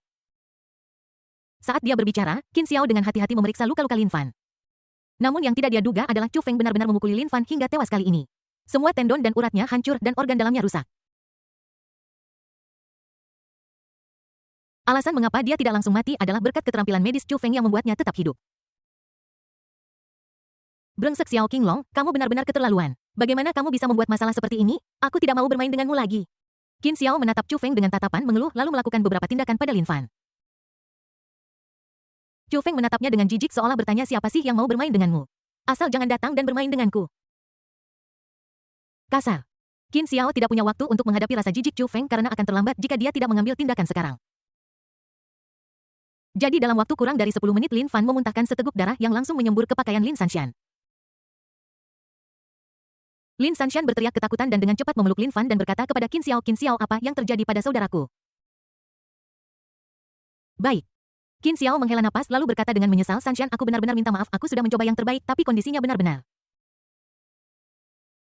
Saat dia berbicara, Qin Xiao dengan hati-hati memeriksa luka-luka Lin Fan. Namun yang tidak dia duga adalah Chu Feng benar-benar memukuli Lin Fan hingga tewas kali ini. Semua tendon dan uratnya hancur dan organ dalamnya rusak. Alasan mengapa dia tidak langsung mati adalah berkat keterampilan medis Chu Feng yang membuatnya tetap hidup. Brengsek Xiao Qinglong, kamu benar-benar keterlaluan. Bagaimana kamu bisa membuat masalah seperti ini? Aku tidak mau bermain denganmu lagi. Qin Xiao menatap Chu Feng dengan tatapan mengeluh lalu melakukan beberapa tindakan pada Lin Fan. Chu Feng menatapnya dengan jijik seolah bertanya siapa sih yang mau bermain denganmu. Asal jangan datang dan bermain denganku. Kasar. Qin Xiao tidak punya waktu untuk menghadapi rasa jijik Chu Feng karena akan terlambat jika dia tidak mengambil tindakan sekarang. Jadi dalam waktu kurang dari 10 menit Lin Fan memuntahkan seteguk darah yang langsung menyembur ke pakaian Lin Sanshan. Lin Sanshan berteriak ketakutan dan dengan cepat memeluk Lin Fan dan berkata kepada Qin Xiao, apa yang terjadi pada saudaraku? Baik. Qin Xiao menghela napas lalu berkata dengan menyesal, Sanshan, aku benar-benar minta maaf, aku sudah mencoba yang terbaik tapi kondisinya benar-benar.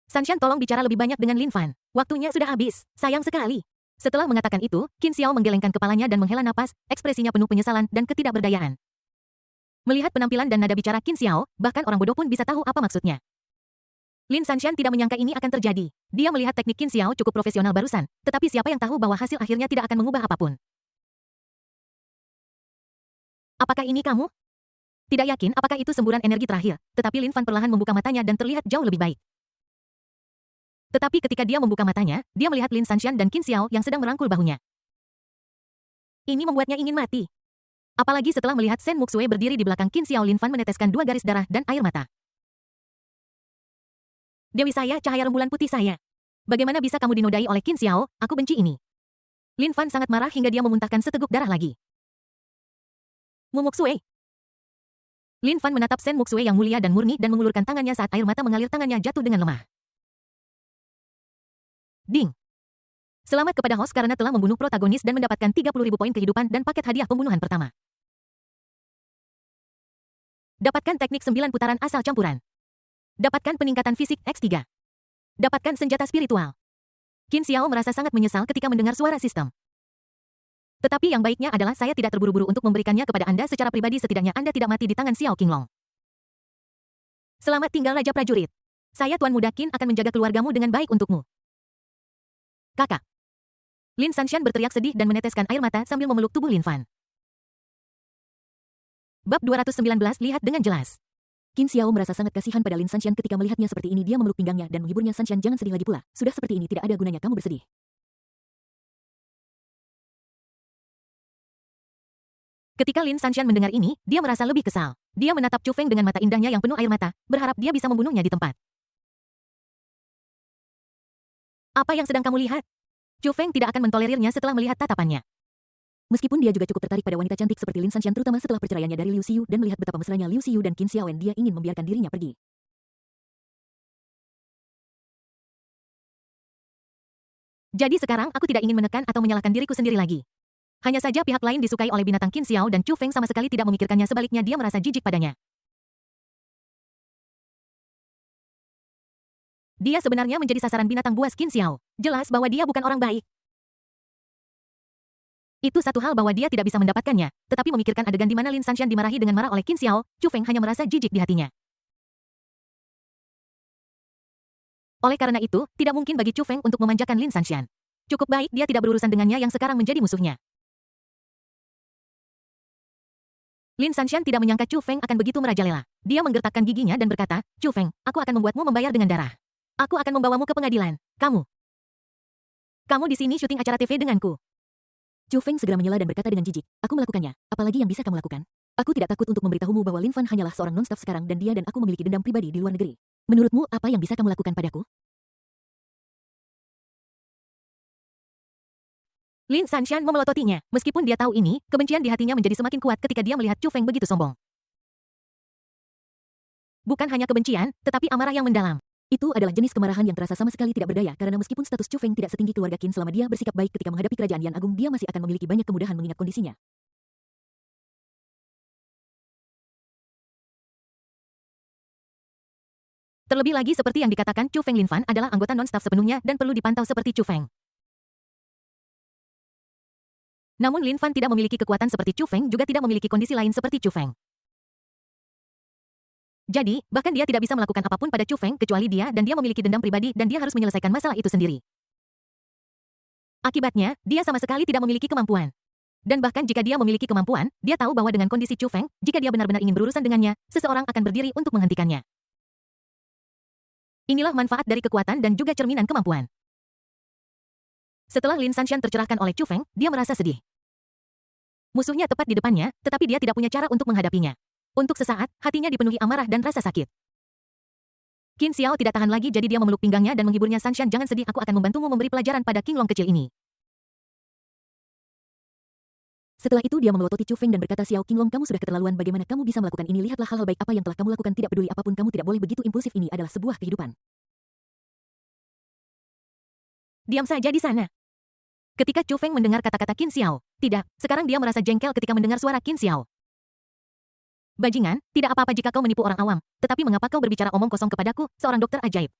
Sanshan, tolong bicara lebih banyak dengan Lin Fan. Waktunya sudah habis, sayang sekali. Setelah mengatakan itu, Qin Xiao menggelengkan kepalanya dan menghela napas, ekspresinya penuh penyesalan dan ketidakberdayaan. Melihat penampilan dan nada bicara Qin Xiao, bahkan orang bodoh pun bisa tahu apa maksudnya. Lin Sanshan tidak menyangka ini akan terjadi. Dia melihat teknik Qin Xiao cukup profesional barusan, tetapi siapa yang tahu bahwa hasil akhirnya tidak akan mengubah apapun. Apakah ini kamu? Tidak yakin apakah itu semburan energi terakhir, tetapi Lin Fan perlahan membuka matanya dan terlihat jauh lebih baik. Tetapi ketika dia membuka matanya, dia melihat Lin Sanshan dan Qin Xiao yang sedang merangkul bahunya. Ini membuatnya ingin mati. Apalagi setelah melihat Shen Muxue berdiri di belakang Qin Xiao, Lin Fan meneteskan 2 garis darah dan air mata. Dewi saya, cahaya rembulan putih saya. Bagaimana bisa kamu dinodai oleh Qin Xiao? Aku benci ini. Lin Fan sangat marah hingga dia memuntahkan seteguk darah lagi. Muxue. Lin Fan menatap Shen Muxue yang mulia dan murni dan mengulurkan tangannya saat air mata mengalir, tangannya jatuh dengan lemah. Ding. Selamat kepada host karena telah membunuh protagonis dan mendapatkan 30.000 poin kehidupan dan paket hadiah pembunuhan pertama. Dapatkan teknik 9 putaran asal campuran. Dapatkan peningkatan fisik X3. Dapatkan senjata spiritual. Qin Xiao merasa sangat menyesal ketika mendengar suara sistem. Tetapi yang baiknya adalah saya tidak terburu-buru untuk memberikannya kepada Anda secara pribadi, setidaknya Anda tidak mati di tangan Xiao Qinglong. Selamat tinggal Raja Prajurit. Saya Tuan Muda Qin akan menjaga keluargamu dengan baik untukmu. Kakak. Lin Sanshan berteriak sedih dan meneteskan air mata sambil memeluk tubuh Lin Fan. Bab 219 lihat dengan jelas. Qin Xiao merasa sangat kasihan pada Lin Sanshan ketika melihatnya seperti ini. Dia memeluk pinggangnya dan menghiburnya. Sanshan, jangan sedih lagi pula. Sudah seperti ini tidak ada gunanya kamu bersedih. Ketika Lin Sanshan mendengar ini, dia merasa lebih kesal. Dia menatap Chu Feng dengan mata indahnya yang penuh air mata, berharap dia bisa membunuhnya di tempat. Apa yang sedang kamu lihat? Chu Feng tidak akan mentolerirnya setelah melihat tatapannya. Meskipun dia juga cukup tertarik pada wanita cantik seperti Lin Sanshan, terutama setelah perceraiannya dari Liu Xiu dan melihat betapa mesranya Liu Xiu dan Qin Xiaoen, dia ingin membiarkan dirinya pergi. Jadi sekarang aku tidak ingin menekan atau menyalahkan diriku sendiri lagi. Hanya saja pihak lain disukai oleh binatang Qin Xiao dan Chu Feng sama sekali tidak memikirkannya, sebaliknya dia merasa jijik padanya. Dia sebenarnya menjadi sasaran binatang buas Qin Xiao. Jelas bahwa dia bukan orang baik. Itu satu hal bahwa dia tidak bisa mendapatkannya, tetapi memikirkan adegan di mana Lin Sanshan dimarahi dengan marah oleh Qin Xiao, Chu Feng hanya merasa jijik di hatinya. Oleh karena itu, tidak mungkin bagi Chu Feng untuk memanjakan Lin Sanshan. Cukup baik dia tidak berurusan dengannya yang sekarang menjadi musuhnya. Lin Sanshan tidak menyangka Chu Feng akan begitu merajalela. Dia menggertakkan giginya dan berkata, Chu Feng, aku akan membuatmu membayar dengan darah. Aku akan membawamu ke pengadilan. Kamu di sini syuting acara TV denganku. Chu Feng segera menyela dan berkata dengan jijik, aku melakukannya. Apalagi yang bisa kamu lakukan? Aku tidak takut untuk memberitahumu bahwa Lin Fan hanyalah seorang non-staff sekarang dan dia dan aku memiliki dendam pribadi di luar negeri. Menurutmu apa yang bisa kamu lakukan padaku? Lin Sanshan memelototinya. Meskipun dia tahu ini, kebencian di hatinya menjadi semakin kuat ketika dia melihat Chu Feng begitu sombong. Bukan hanya kebencian, tetapi amarah yang mendalam. Itu adalah jenis kemarahan yang terasa sama sekali tidak berdaya karena meskipun status Chu Feng tidak setinggi keluarga Qin, selama dia bersikap baik ketika menghadapi kerajaan Yan Agung, dia masih akan memiliki banyak kemudahan mengingat kondisinya. Terlebih lagi seperti yang dikatakan Chu Feng, Lin Fan adalah anggota non-staff sepenuhnya dan perlu dipantau seperti Chu Feng. Namun Lin Fan tidak memiliki kekuatan seperti Chu Feng, juga tidak memiliki kondisi lain seperti Chu Feng. Jadi, bahkan dia tidak bisa melakukan apapun pada Chu Feng kecuali dia dan dia memiliki dendam pribadi dan dia harus menyelesaikan masalah itu sendiri. Akibatnya, dia sama sekali tidak memiliki kemampuan. Dan bahkan jika dia memiliki kemampuan, dia tahu bahwa dengan kondisi Chu Feng, jika dia benar-benar ingin berurusan dengannya, seseorang akan berdiri untuk menghentikannya. Inilah manfaat dari kekuatan dan juga cerminan kemampuan. Setelah Lin Sanshan tercerahkan oleh Chu Feng, dia merasa sedih. Musuhnya tepat di depannya, tetapi dia tidak punya cara untuk menghadapinya. Untuk sesaat, hatinya dipenuhi amarah dan rasa sakit. Qin Xiao tidak tahan lagi jadi dia memeluk pinggangnya dan menghiburnya. Sanshan, jangan sedih, aku akan membantumu memberi pelajaran pada King Long kecil ini. Setelah itu dia memelototi Chu Feng dan berkata, Xiao Qinglong, kamu sudah keterlaluan, bagaimana kamu bisa melakukan ini? Lihatlah hal-hal baik apa yang telah kamu lakukan, tidak peduli apapun kamu tidak boleh begitu impulsif, ini adalah sebuah kehidupan. Diam saja di sana. Ketika Chu Feng mendengar kata-kata Qin Xiao, tidak, sekarang dia merasa jengkel ketika mendengar suara Qin Xiao. Bajingan, tidak apa-apa jika kau menipu orang awam, tetapi mengapa kau berbicara omong kosong kepadaku, seorang dokter ajaib?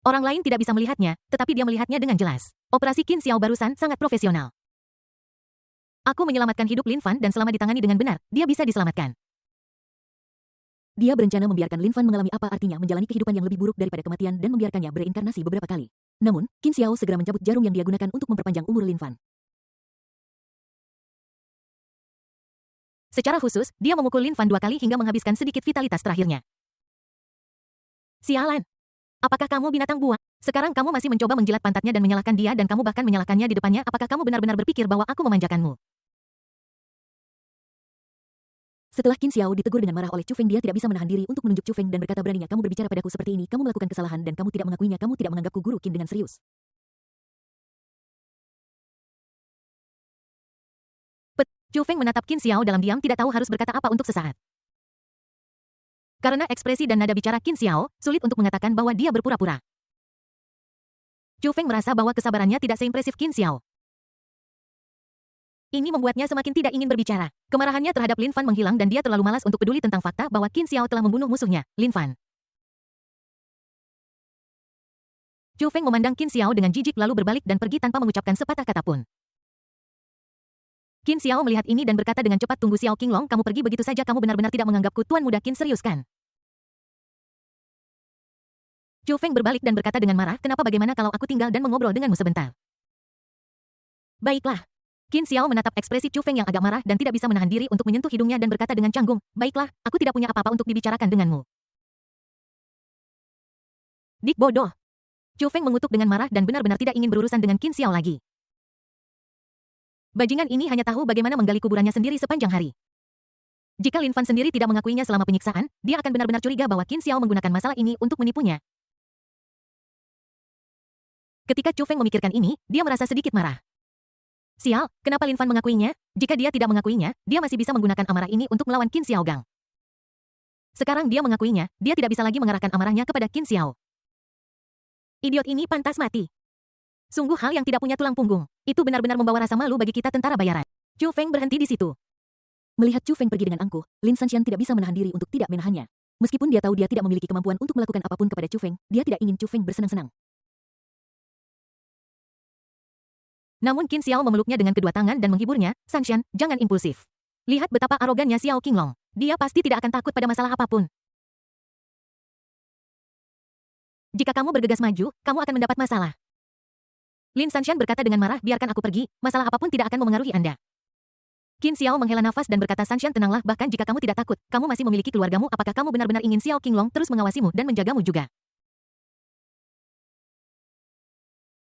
Orang lain tidak bisa melihatnya, tetapi dia melihatnya dengan jelas. Operasi Qin Xiao barusan sangat profesional. Aku menyelamatkan hidup Lin Fan dan selama ditangani dengan benar, dia bisa diselamatkan. Dia berencana membiarkan Lin Fan mengalami apa artinya menjalani kehidupan yang lebih buruk daripada kematian dan membiarkannya bereinkarnasi beberapa kali. Namun, Qin Xiao segera mencabut jarum yang dia gunakan untuk memperpanjang umur Lin Fan. Secara khusus, dia memukul Lin Fan 2 kali hingga menghabiskan sedikit vitalitas terakhirnya. Sialan! Apakah kamu binatang buas? Sekarang kamu masih mencoba menjilat pantatnya dan menyalahkan dia dan kamu bahkan menyalahkannya di depannya. Apakah kamu benar-benar berpikir bahwa aku memanjakanmu? Setelah Qin Xiao ditegur dengan marah oleh Chu Feng, dia tidak bisa menahan diri untuk menunjuk Chu Feng dan berkata, beraninya kamu berbicara padaku seperti ini, kamu melakukan kesalahan dan kamu tidak mengakuinya, kamu tidak menganggapku guru Qin dengan serius. Chu Feng menatap Qin Xiao dalam diam, tidak tahu harus berkata apa untuk sesaat. Karena ekspresi dan nada bicara Qin Xiao, sulit untuk mengatakan bahwa dia berpura-pura. Chu Feng merasa bahwa kesabarannya tidak seimpresif Qin Xiao. Ini membuatnya semakin tidak ingin berbicara. Kemarahannya terhadap Lin Fan menghilang dan dia terlalu malas untuk peduli tentang fakta bahwa Qin Xiao telah membunuh musuhnya, Lin Fan. Chu Feng memandang Qin Xiao dengan jijik lalu berbalik dan pergi tanpa mengucapkan sepatah kata pun. Qin Xiao melihat ini dan berkata dengan cepat, tunggu Xiao Qinglong, kamu pergi begitu saja, kamu benar-benar tidak menganggapku tuan muda Qin, serius kan? Chu Feng berbalik dan berkata dengan marah, kenapa, bagaimana kalau aku tinggal dan mengobrol denganmu sebentar? Baiklah. Qin Xiao menatap ekspresi Chu Feng yang agak marah dan tidak bisa menahan diri untuk menyentuh hidungnya dan berkata dengan canggung, baiklah, aku tidak punya apa-apa untuk dibicarakan denganmu. Dik bodoh. Chu Feng mengutuk dengan marah dan benar-benar tidak ingin berurusan dengan Qin Xiao lagi. Bajingan ini hanya tahu bagaimana menggali kuburannya sendiri sepanjang hari. Jika Lin Fan sendiri tidak mengakuinya selama penyiksaan, dia akan benar-benar curiga bahwa Qin Xiao menggunakan masalah ini untuk menipunya. Ketika Chu Feng memikirkan ini, dia merasa sedikit marah. Sial, kenapa Lin Fan mengakuinya? Jika dia tidak mengakuinya, dia masih bisa menggunakan amarah ini untuk melawan Qin Xiao Gang. Sekarang dia mengakuinya, dia tidak bisa lagi mengarahkan amarahnya kepada Qin Xiao. Idiot ini pantas mati. Sungguh hal yang tidak punya tulang punggung. Itu benar-benar membawa rasa malu bagi kita tentara bayaran. Chu Feng berhenti di situ. Melihat Chu Feng pergi dengan angkuh, Lin Sanshan tidak bisa menahan diri untuk tidak menahannya. Meskipun dia tahu dia tidak memiliki kemampuan untuk melakukan apapun kepada Chu Feng, dia tidak ingin Chu Feng bersenang-senang. Namun Qin Xiao memeluknya dengan kedua tangan dan menghiburnya, Sanshan, jangan impulsif. Lihat betapa arogannya Xiao Qinglong. Dia pasti tidak akan takut pada masalah apapun. Jika kamu bergegas maju, kamu akan mendapat masalah. Lin Sanshan berkata dengan marah, biarkan aku pergi, masalah apapun tidak akan memengaruhi Anda. Qin Xiao menghela nafas dan berkata, Sanshan, tenanglah, bahkan jika kamu tidak takut, kamu masih memiliki keluargamu, apakah kamu benar-benar ingin Xiao Qinglong terus mengawasimu dan menjagamu juga?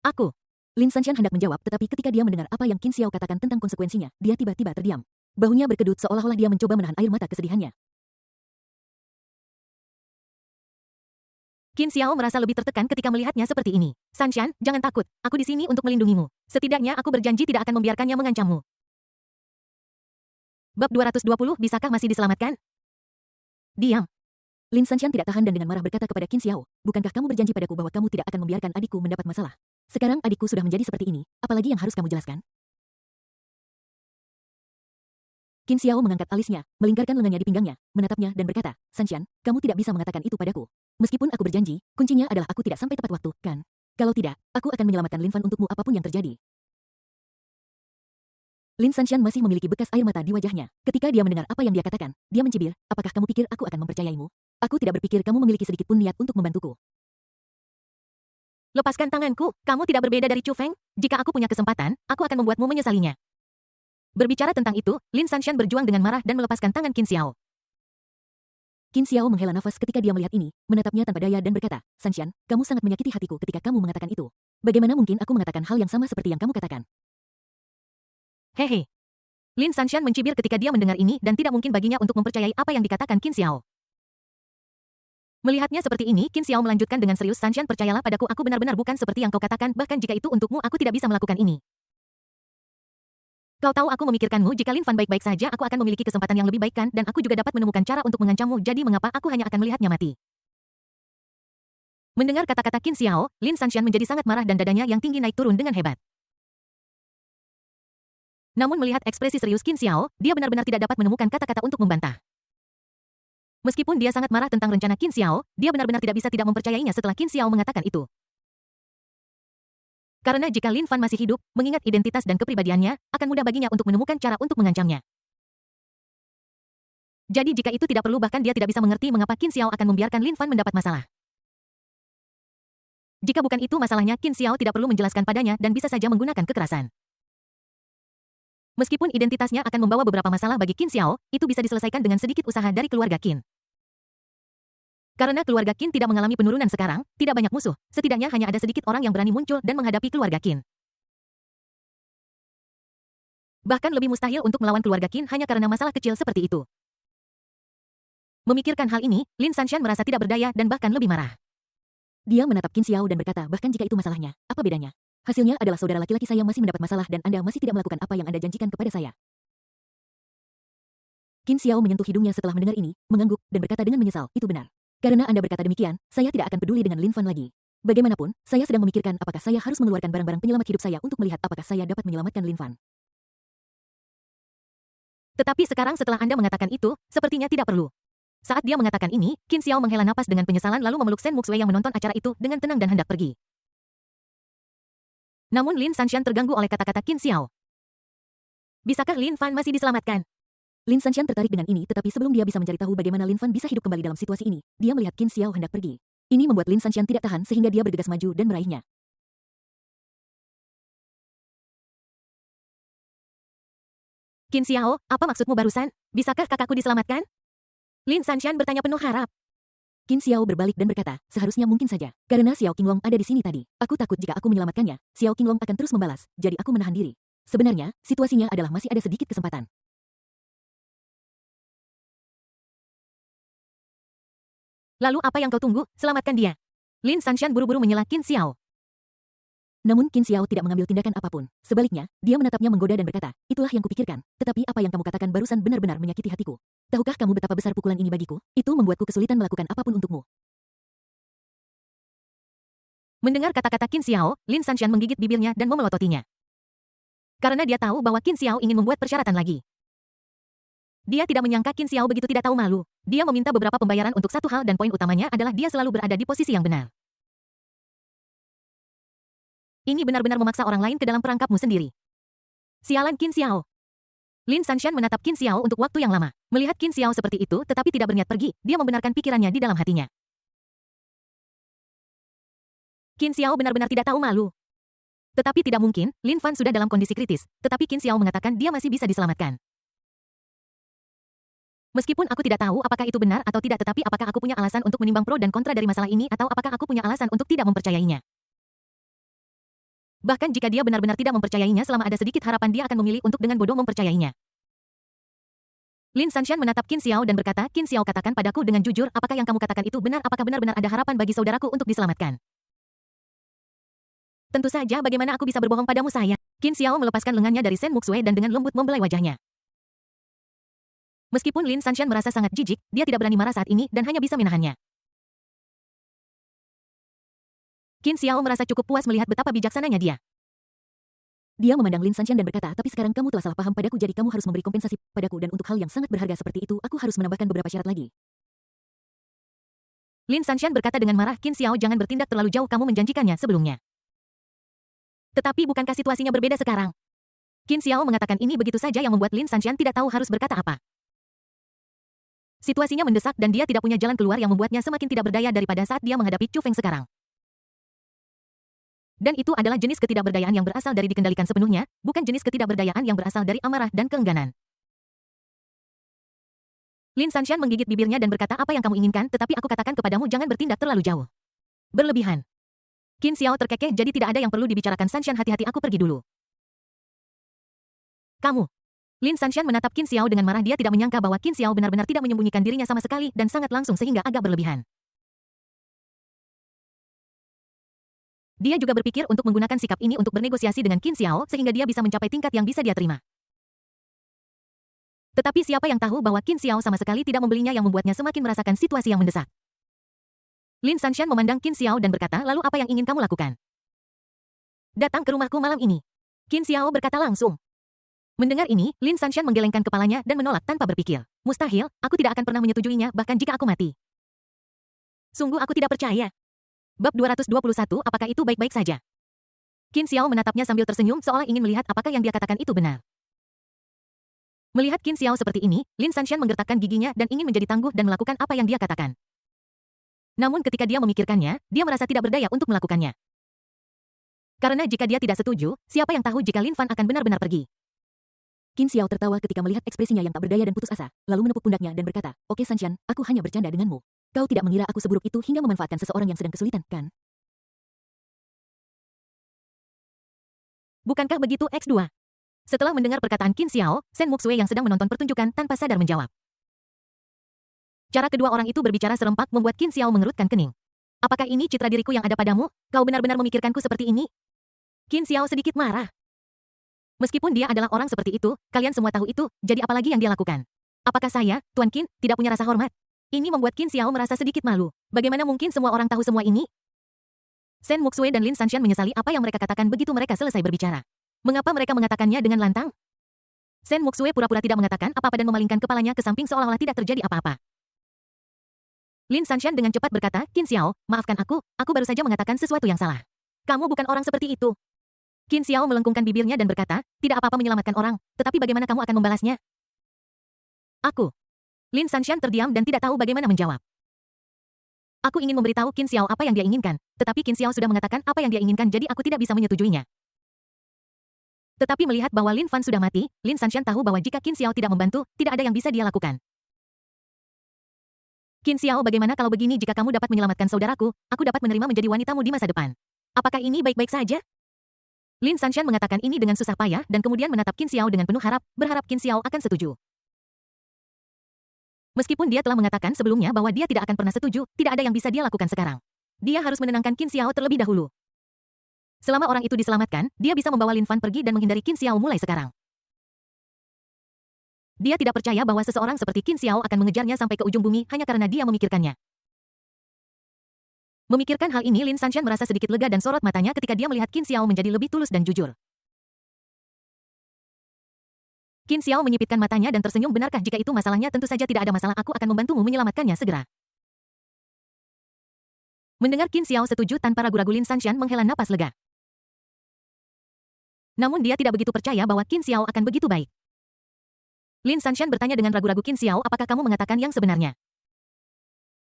Aku. Lin Sanshan hendak menjawab, tetapi ketika dia mendengar apa yang Qin Xiao katakan tentang konsekuensinya, dia tiba-tiba terdiam. Bahunya berkedut seolah-olah dia mencoba menahan air mata kesedihannya. Qin Xiao merasa lebih tertekan ketika melihatnya seperti ini. Sanshan, jangan takut, aku di sini untuk melindungimu. Setidaknya aku berjanji tidak akan membiarkannya mengancammu. Bab 220, bisakah masih diselamatkan? Diam. Lin Sanshan tidak tahan dan dengan marah berkata kepada Qin Xiao, bukankah kamu berjanji padaku bahwa kamu tidak akan membiarkan adikku mendapat masalah? Sekarang adikku sudah menjadi seperti ini, apalagi yang harus kamu jelaskan? Qin Xiao mengangkat alisnya, melingkarkan lengannya di pinggangnya, menatapnya dan berkata, Sanshan, kamu tidak bisa mengatakan itu padaku. Meskipun aku berjanji, kuncinya adalah aku tidak sampai tepat waktu, kan? Kalau tidak, aku akan menyelamatkan Lin Fan untukmu apapun yang terjadi. Lin Sanshan masih memiliki bekas air mata di wajahnya. Ketika dia mendengar apa yang dia katakan, dia mencibir, apakah kamu pikir aku akan mempercayaimu? Aku tidak berpikir kamu memiliki sedikit pun niat untuk membantuku. Lepaskan tanganku, kamu tidak berbeda dari Chu Feng. Jika aku punya kesempatan, aku akan membuatmu menyesalinya. Berbicara tentang itu, Lin Sanshan berjuang dengan marah dan melepaskan tangan Qin Xiao. Qin Xiao menghela nafas ketika dia melihat ini, menatapnya tanpa daya dan berkata, Sanshan, kamu sangat menyakiti hatiku ketika kamu mengatakan itu. Bagaimana mungkin aku mengatakan hal yang sama seperti yang kamu katakan? Hehe. Lin Sanshan mencibir ketika dia mendengar ini dan tidak mungkin baginya untuk mempercayai apa yang dikatakan Qin Xiao. Melihatnya seperti ini, Qin Xiao melanjutkan dengan serius, Sanshan, percayalah padaku, aku benar-benar bukan seperti yang kau katakan, bahkan jika itu untukmu aku tidak bisa melakukan ini. Kau tahu aku memikirkanmu, jika Lin Fan baik-baik saja aku akan memiliki kesempatan yang lebih baik kan, dan aku juga dapat menemukan cara untuk mengancammu, jadi mengapa aku hanya akan melihatnya mati? Mendengar kata-kata Qin Xiao, Lin Sanshan menjadi sangat marah dan dadanya yang tinggi naik turun dengan hebat. Namun melihat ekspresi serius Qin Xiao, dia benar-benar tidak dapat menemukan kata-kata untuk membantah. Meskipun dia sangat marah tentang rencana Qin Xiao, dia benar-benar tidak bisa tidak mempercayainya setelah Qin Xiao mengatakan itu. Karena jika Lin Fan masih hidup, mengingat identitas dan kepribadiannya, akan mudah baginya untuk menemukan cara untuk mengancamnya. Jadi jika itu tidak perlu, bahkan dia tidak bisa mengerti mengapa Qin Xiao akan membiarkan Lin Fan mendapat masalah. Jika bukan itu masalahnya, Qin Xiao tidak perlu menjelaskan padanya dan bisa saja menggunakan kekerasan. Meskipun identitasnya akan membawa beberapa masalah bagi Qin Xiao, itu bisa diselesaikan dengan sedikit usaha dari keluarga Qin. Karena keluarga Qin tidak mengalami penurunan sekarang, tidak banyak musuh, setidaknya hanya ada sedikit orang yang berani muncul dan menghadapi keluarga Qin. Bahkan lebih mustahil untuk melawan keluarga Qin hanya karena masalah kecil seperti itu. Memikirkan hal ini, Lin Sanshan merasa tidak berdaya dan bahkan lebih marah. Dia menatap Qin Xiao dan berkata, bahkan jika itu masalahnya, apa bedanya? Hasilnya adalah saudara laki-laki saya masih mendapat masalah dan Anda masih tidak melakukan apa yang Anda janjikan kepada saya. Qin Xiao menyentuh hidungnya setelah mendengar ini, mengangguk, dan berkata dengan menyesal, itu benar. Karena Anda berkata demikian, saya tidak akan peduli dengan Lin Fan lagi. Bagaimanapun, saya sedang memikirkan apakah saya harus mengeluarkan barang-barang penyelamat hidup saya untuk melihat apakah saya dapat menyelamatkan Lin Fan. Tetapi sekarang setelah Anda mengatakan itu, sepertinya tidak perlu. Saat dia mengatakan ini, Qin Xiao menghela napas dengan penyesalan lalu memeluk Shen Muxue yang menonton acara itu dengan tenang dan hendak pergi. Namun Lin Sanshan terganggu oleh kata-kata Qin Xiao. Bisakah Lin Fan masih diselamatkan? Lin Sanshan tertarik dengan ini, tetapi sebelum dia bisa mencari tahu bagaimana Lin Fan bisa hidup kembali dalam situasi ini, dia melihat Qin Xiao hendak pergi. Ini membuat Lin Sanshan tidak tahan sehingga dia bergegas maju dan meraihnya. Qin Xiao, apa maksudmu barusan? Bisakah kakakku diselamatkan? Lin Sanshan bertanya penuh harap. Qin Xiao berbalik dan berkata, seharusnya mungkin saja. Karena Xiao Qinglong ada di sini tadi. Aku takut jika aku menyelamatkannya, Xiao Qinglong akan terus membalas, jadi aku menahan diri. Sebenarnya, situasinya adalah masih ada sedikit kesempatan. Lalu apa yang kau tunggu? Selamatkan dia. Lin Sanshan buru-buru menyela Qin Xiao. Namun Qin Xiao tidak mengambil tindakan apapun. Sebaliknya, dia menatapnya menggoda dan berkata, itulah yang kupikirkan. Tetapi apa yang kamu katakan barusan benar-benar menyakiti hatiku. Tahukah kamu betapa besar pukulan ini bagiku? Itu membuatku kesulitan melakukan apapun untukmu. Mendengar kata-kata Qin Xiao, Lin Sanshan menggigit bibirnya dan memelototinya. Karena dia tahu bahwa Qin Xiao ingin membuat persyaratan lagi. Dia tidak menyangka Qin Xiao begitu tidak tahu malu. Dia meminta beberapa pembayaran untuk satu hal dan poin utamanya adalah dia selalu berada di posisi yang benar. Ini benar-benar memaksa orang lain ke dalam perangkapmu sendiri. Sialan Qin Xiao. Lin Sanshan menatap Qin Xiao untuk waktu yang lama. Melihat Qin Xiao seperti itu tetapi tidak berniat pergi, dia membenarkan pikirannya di dalam hatinya. Qin Xiao benar-benar tidak tahu malu. Tetapi tidak mungkin, Lin Fan sudah dalam kondisi kritis, tetapi Qin Xiao mengatakan dia masih bisa diselamatkan. Meskipun aku tidak tahu apakah itu benar atau tidak, tetapi apakah aku punya alasan untuk menimbang pro dan kontra dari masalah ini atau apakah aku punya alasan untuk tidak mempercayainya? Bahkan jika dia benar-benar tidak mempercayainya, selama ada sedikit harapan dia akan memilih untuk dengan bodoh mempercayainya. Lin Sanshan menatap Qin Xiao dan berkata, Qin Xiao, katakan padaku dengan jujur, apakah yang kamu katakan itu benar? Apakah benar-benar ada harapan bagi saudaraku untuk diselamatkan? Tentu saja, bagaimana aku bisa berbohong padamu, sayang? Qin Xiao melepaskan lengannya dari Shen Muxue dan dengan lembut membelai wajahnya. Meskipun Lin Sanshan merasa sangat jijik, dia tidak berani marah saat ini dan hanya bisa menahannya. Qin Xiao merasa cukup puas melihat betapa bijaksananya dia. Dia memandang Lin Sanshan dan berkata, tapi sekarang kamu telah salah paham padaku, jadi kamu harus memberi kompensasi padaku, dan untuk hal yang sangat berharga seperti itu, aku harus menambahkan beberapa syarat lagi. Lin Sanshan berkata dengan marah, Qin Xiao, jangan bertindak terlalu jauh, kamu menjanjikannya sebelumnya. Tetapi bukankah situasinya berbeda sekarang? Qin Xiao mengatakan ini begitu saja yang membuat Lin Sanshan tidak tahu harus berkata apa. Situasinya mendesak dan dia tidak punya jalan keluar yang membuatnya semakin tidak berdaya daripada saat dia menghadapi Chu Feng sekarang. Dan itu adalah jenis ketidakberdayaan yang berasal dari dikendalikan sepenuhnya, bukan jenis ketidakberdayaan yang berasal dari amarah dan keengganan. Lin Sanshan menggigit bibirnya dan berkata, apa yang kamu inginkan, tetapi aku katakan kepadamu jangan bertindak terlalu jauh. Berlebihan. Qin Xiao terkekeh, jadi tidak ada yang perlu dibicarakan. Sanshan, hati-hati, aku pergi dulu. Kamu. Lin Sanshan menatap Qin Xiao dengan marah. Dia tidak menyangka bahwa Qin Xiao benar-benar tidak menyembunyikan dirinya sama sekali dan sangat langsung sehingga agak berlebihan. Dia juga berpikir untuk menggunakan sikap ini untuk bernegosiasi dengan Qin Xiao sehingga dia bisa mencapai tingkat yang bisa dia terima. Tetapi siapa yang tahu bahwa Qin Xiao sama sekali tidak membelinya yang membuatnya semakin merasakan situasi yang mendesak. Lin Sanshan memandang Qin Xiao dan berkata, lalu apa yang ingin kamu lakukan? Datang ke rumahku malam ini. Qin Xiao berkata langsung. Mendengar ini, Lin Sanshan menggelengkan kepalanya dan menolak tanpa berpikir. Mustahil, aku tidak akan pernah menyetujuinya bahkan jika aku mati. Sungguh aku tidak percaya. Bab 221, apakah itu baik-baik saja? Qin Xiao menatapnya sambil tersenyum seolah ingin melihat apakah yang dia katakan itu benar. Melihat Qin Xiao seperti ini, Lin Sanshan menggertakkan giginya dan ingin menjadi tangguh dan melakukan apa yang dia katakan. Namun ketika dia memikirkannya, dia merasa tidak berdaya untuk melakukannya. Karena jika dia tidak setuju, siapa yang tahu jika Lin Fan akan benar-benar pergi. Qin Xiao tertawa ketika melihat ekspresinya yang tak berdaya dan putus asa, lalu menepuk pundaknya dan berkata, oke Sanshan, aku hanya bercanda denganmu. Kau tidak mengira aku seburuk itu hingga memanfaatkan seseorang yang sedang kesulitan, kan? Bukankah begitu X2? Setelah mendengar perkataan Qin Xiao, Shen Muxue yang sedang menonton pertunjukan tanpa sadar menjawab. Cara kedua orang itu berbicara serempak membuat Qin Xiao mengerutkan kening. Apakah ini citra diriku yang ada padamu? Kau benar-benar memikirkanku seperti ini? Qin Xiao sedikit marah. Meskipun dia adalah orang seperti itu, kalian semua tahu itu, jadi apalagi yang dia lakukan? Apakah saya, Tuan Qin, tidak punya rasa hormat? Ini membuat Qin Xiao merasa sedikit malu. Bagaimana mungkin semua orang tahu semua ini? Shen Muxue dan Lin Sanshan menyesali apa yang mereka katakan begitu mereka selesai berbicara. Mengapa mereka mengatakannya dengan lantang? Shen Muxue pura-pura tidak mengatakan apa-apa dan memalingkan kepalanya ke samping seolah-olah tidak terjadi apa-apa. Lin Sanshan dengan cepat berkata, Qin Xiao, maafkan aku baru saja mengatakan sesuatu yang salah. Kamu bukan orang seperti itu. Qin Xiao melengkungkan bibirnya dan berkata, tidak apa-apa menyelamatkan orang, tetapi bagaimana kamu akan membalasnya? Aku. Lin Sanshan terdiam dan tidak tahu bagaimana menjawab. Aku ingin memberitahu Qin Xiao apa yang dia inginkan, tetapi Qin Xiao sudah mengatakan apa yang dia inginkan jadi aku tidak bisa menyetujuinya. Tetapi melihat bahwa Lin Fan sudah mati, Lin Sanshan tahu bahwa jika Qin Xiao tidak membantu, tidak ada yang bisa dia lakukan. Qin Xiao, bagaimana kalau begini jika kamu dapat menyelamatkan saudaraku, aku dapat menerima menjadi wanitamu di masa depan. Apakah ini baik-baik saja? Lin Sanshan mengatakan ini dengan susah payah dan kemudian menatap Qin Xiao dengan penuh berharap Qin Xiao akan setuju. Meskipun dia telah mengatakan sebelumnya bahwa dia tidak akan pernah setuju, tidak ada yang bisa dia lakukan sekarang. Dia harus menenangkan Qin Xiao terlebih dahulu. Selama orang itu diselamatkan, dia bisa membawa Lin Fan pergi dan menghindari Qin Xiao mulai sekarang. Dia tidak percaya bahwa seseorang seperti Qin Xiao akan mengejarnya sampai ke ujung bumi hanya karena dia memikirkannya. Memikirkan hal ini, Lin Sanshan merasa sedikit lega dan sorot matanya ketika dia melihat Qin Xiao menjadi lebih tulus dan jujur. Qin Xiao menyipitkan matanya dan tersenyum, benarkah jika itu masalahnya? Tentu saja tidak ada masalah, aku akan membantumu menyelamatkannya segera. Mendengar Qin Xiao setuju tanpa ragu-ragu, Lin Sanshan menghela napas lega. Namun dia tidak begitu percaya bahwa Qin Xiao akan begitu baik. Lin Sanshan bertanya dengan ragu-ragu, Qin Xiao, apakah kamu mengatakan yang sebenarnya?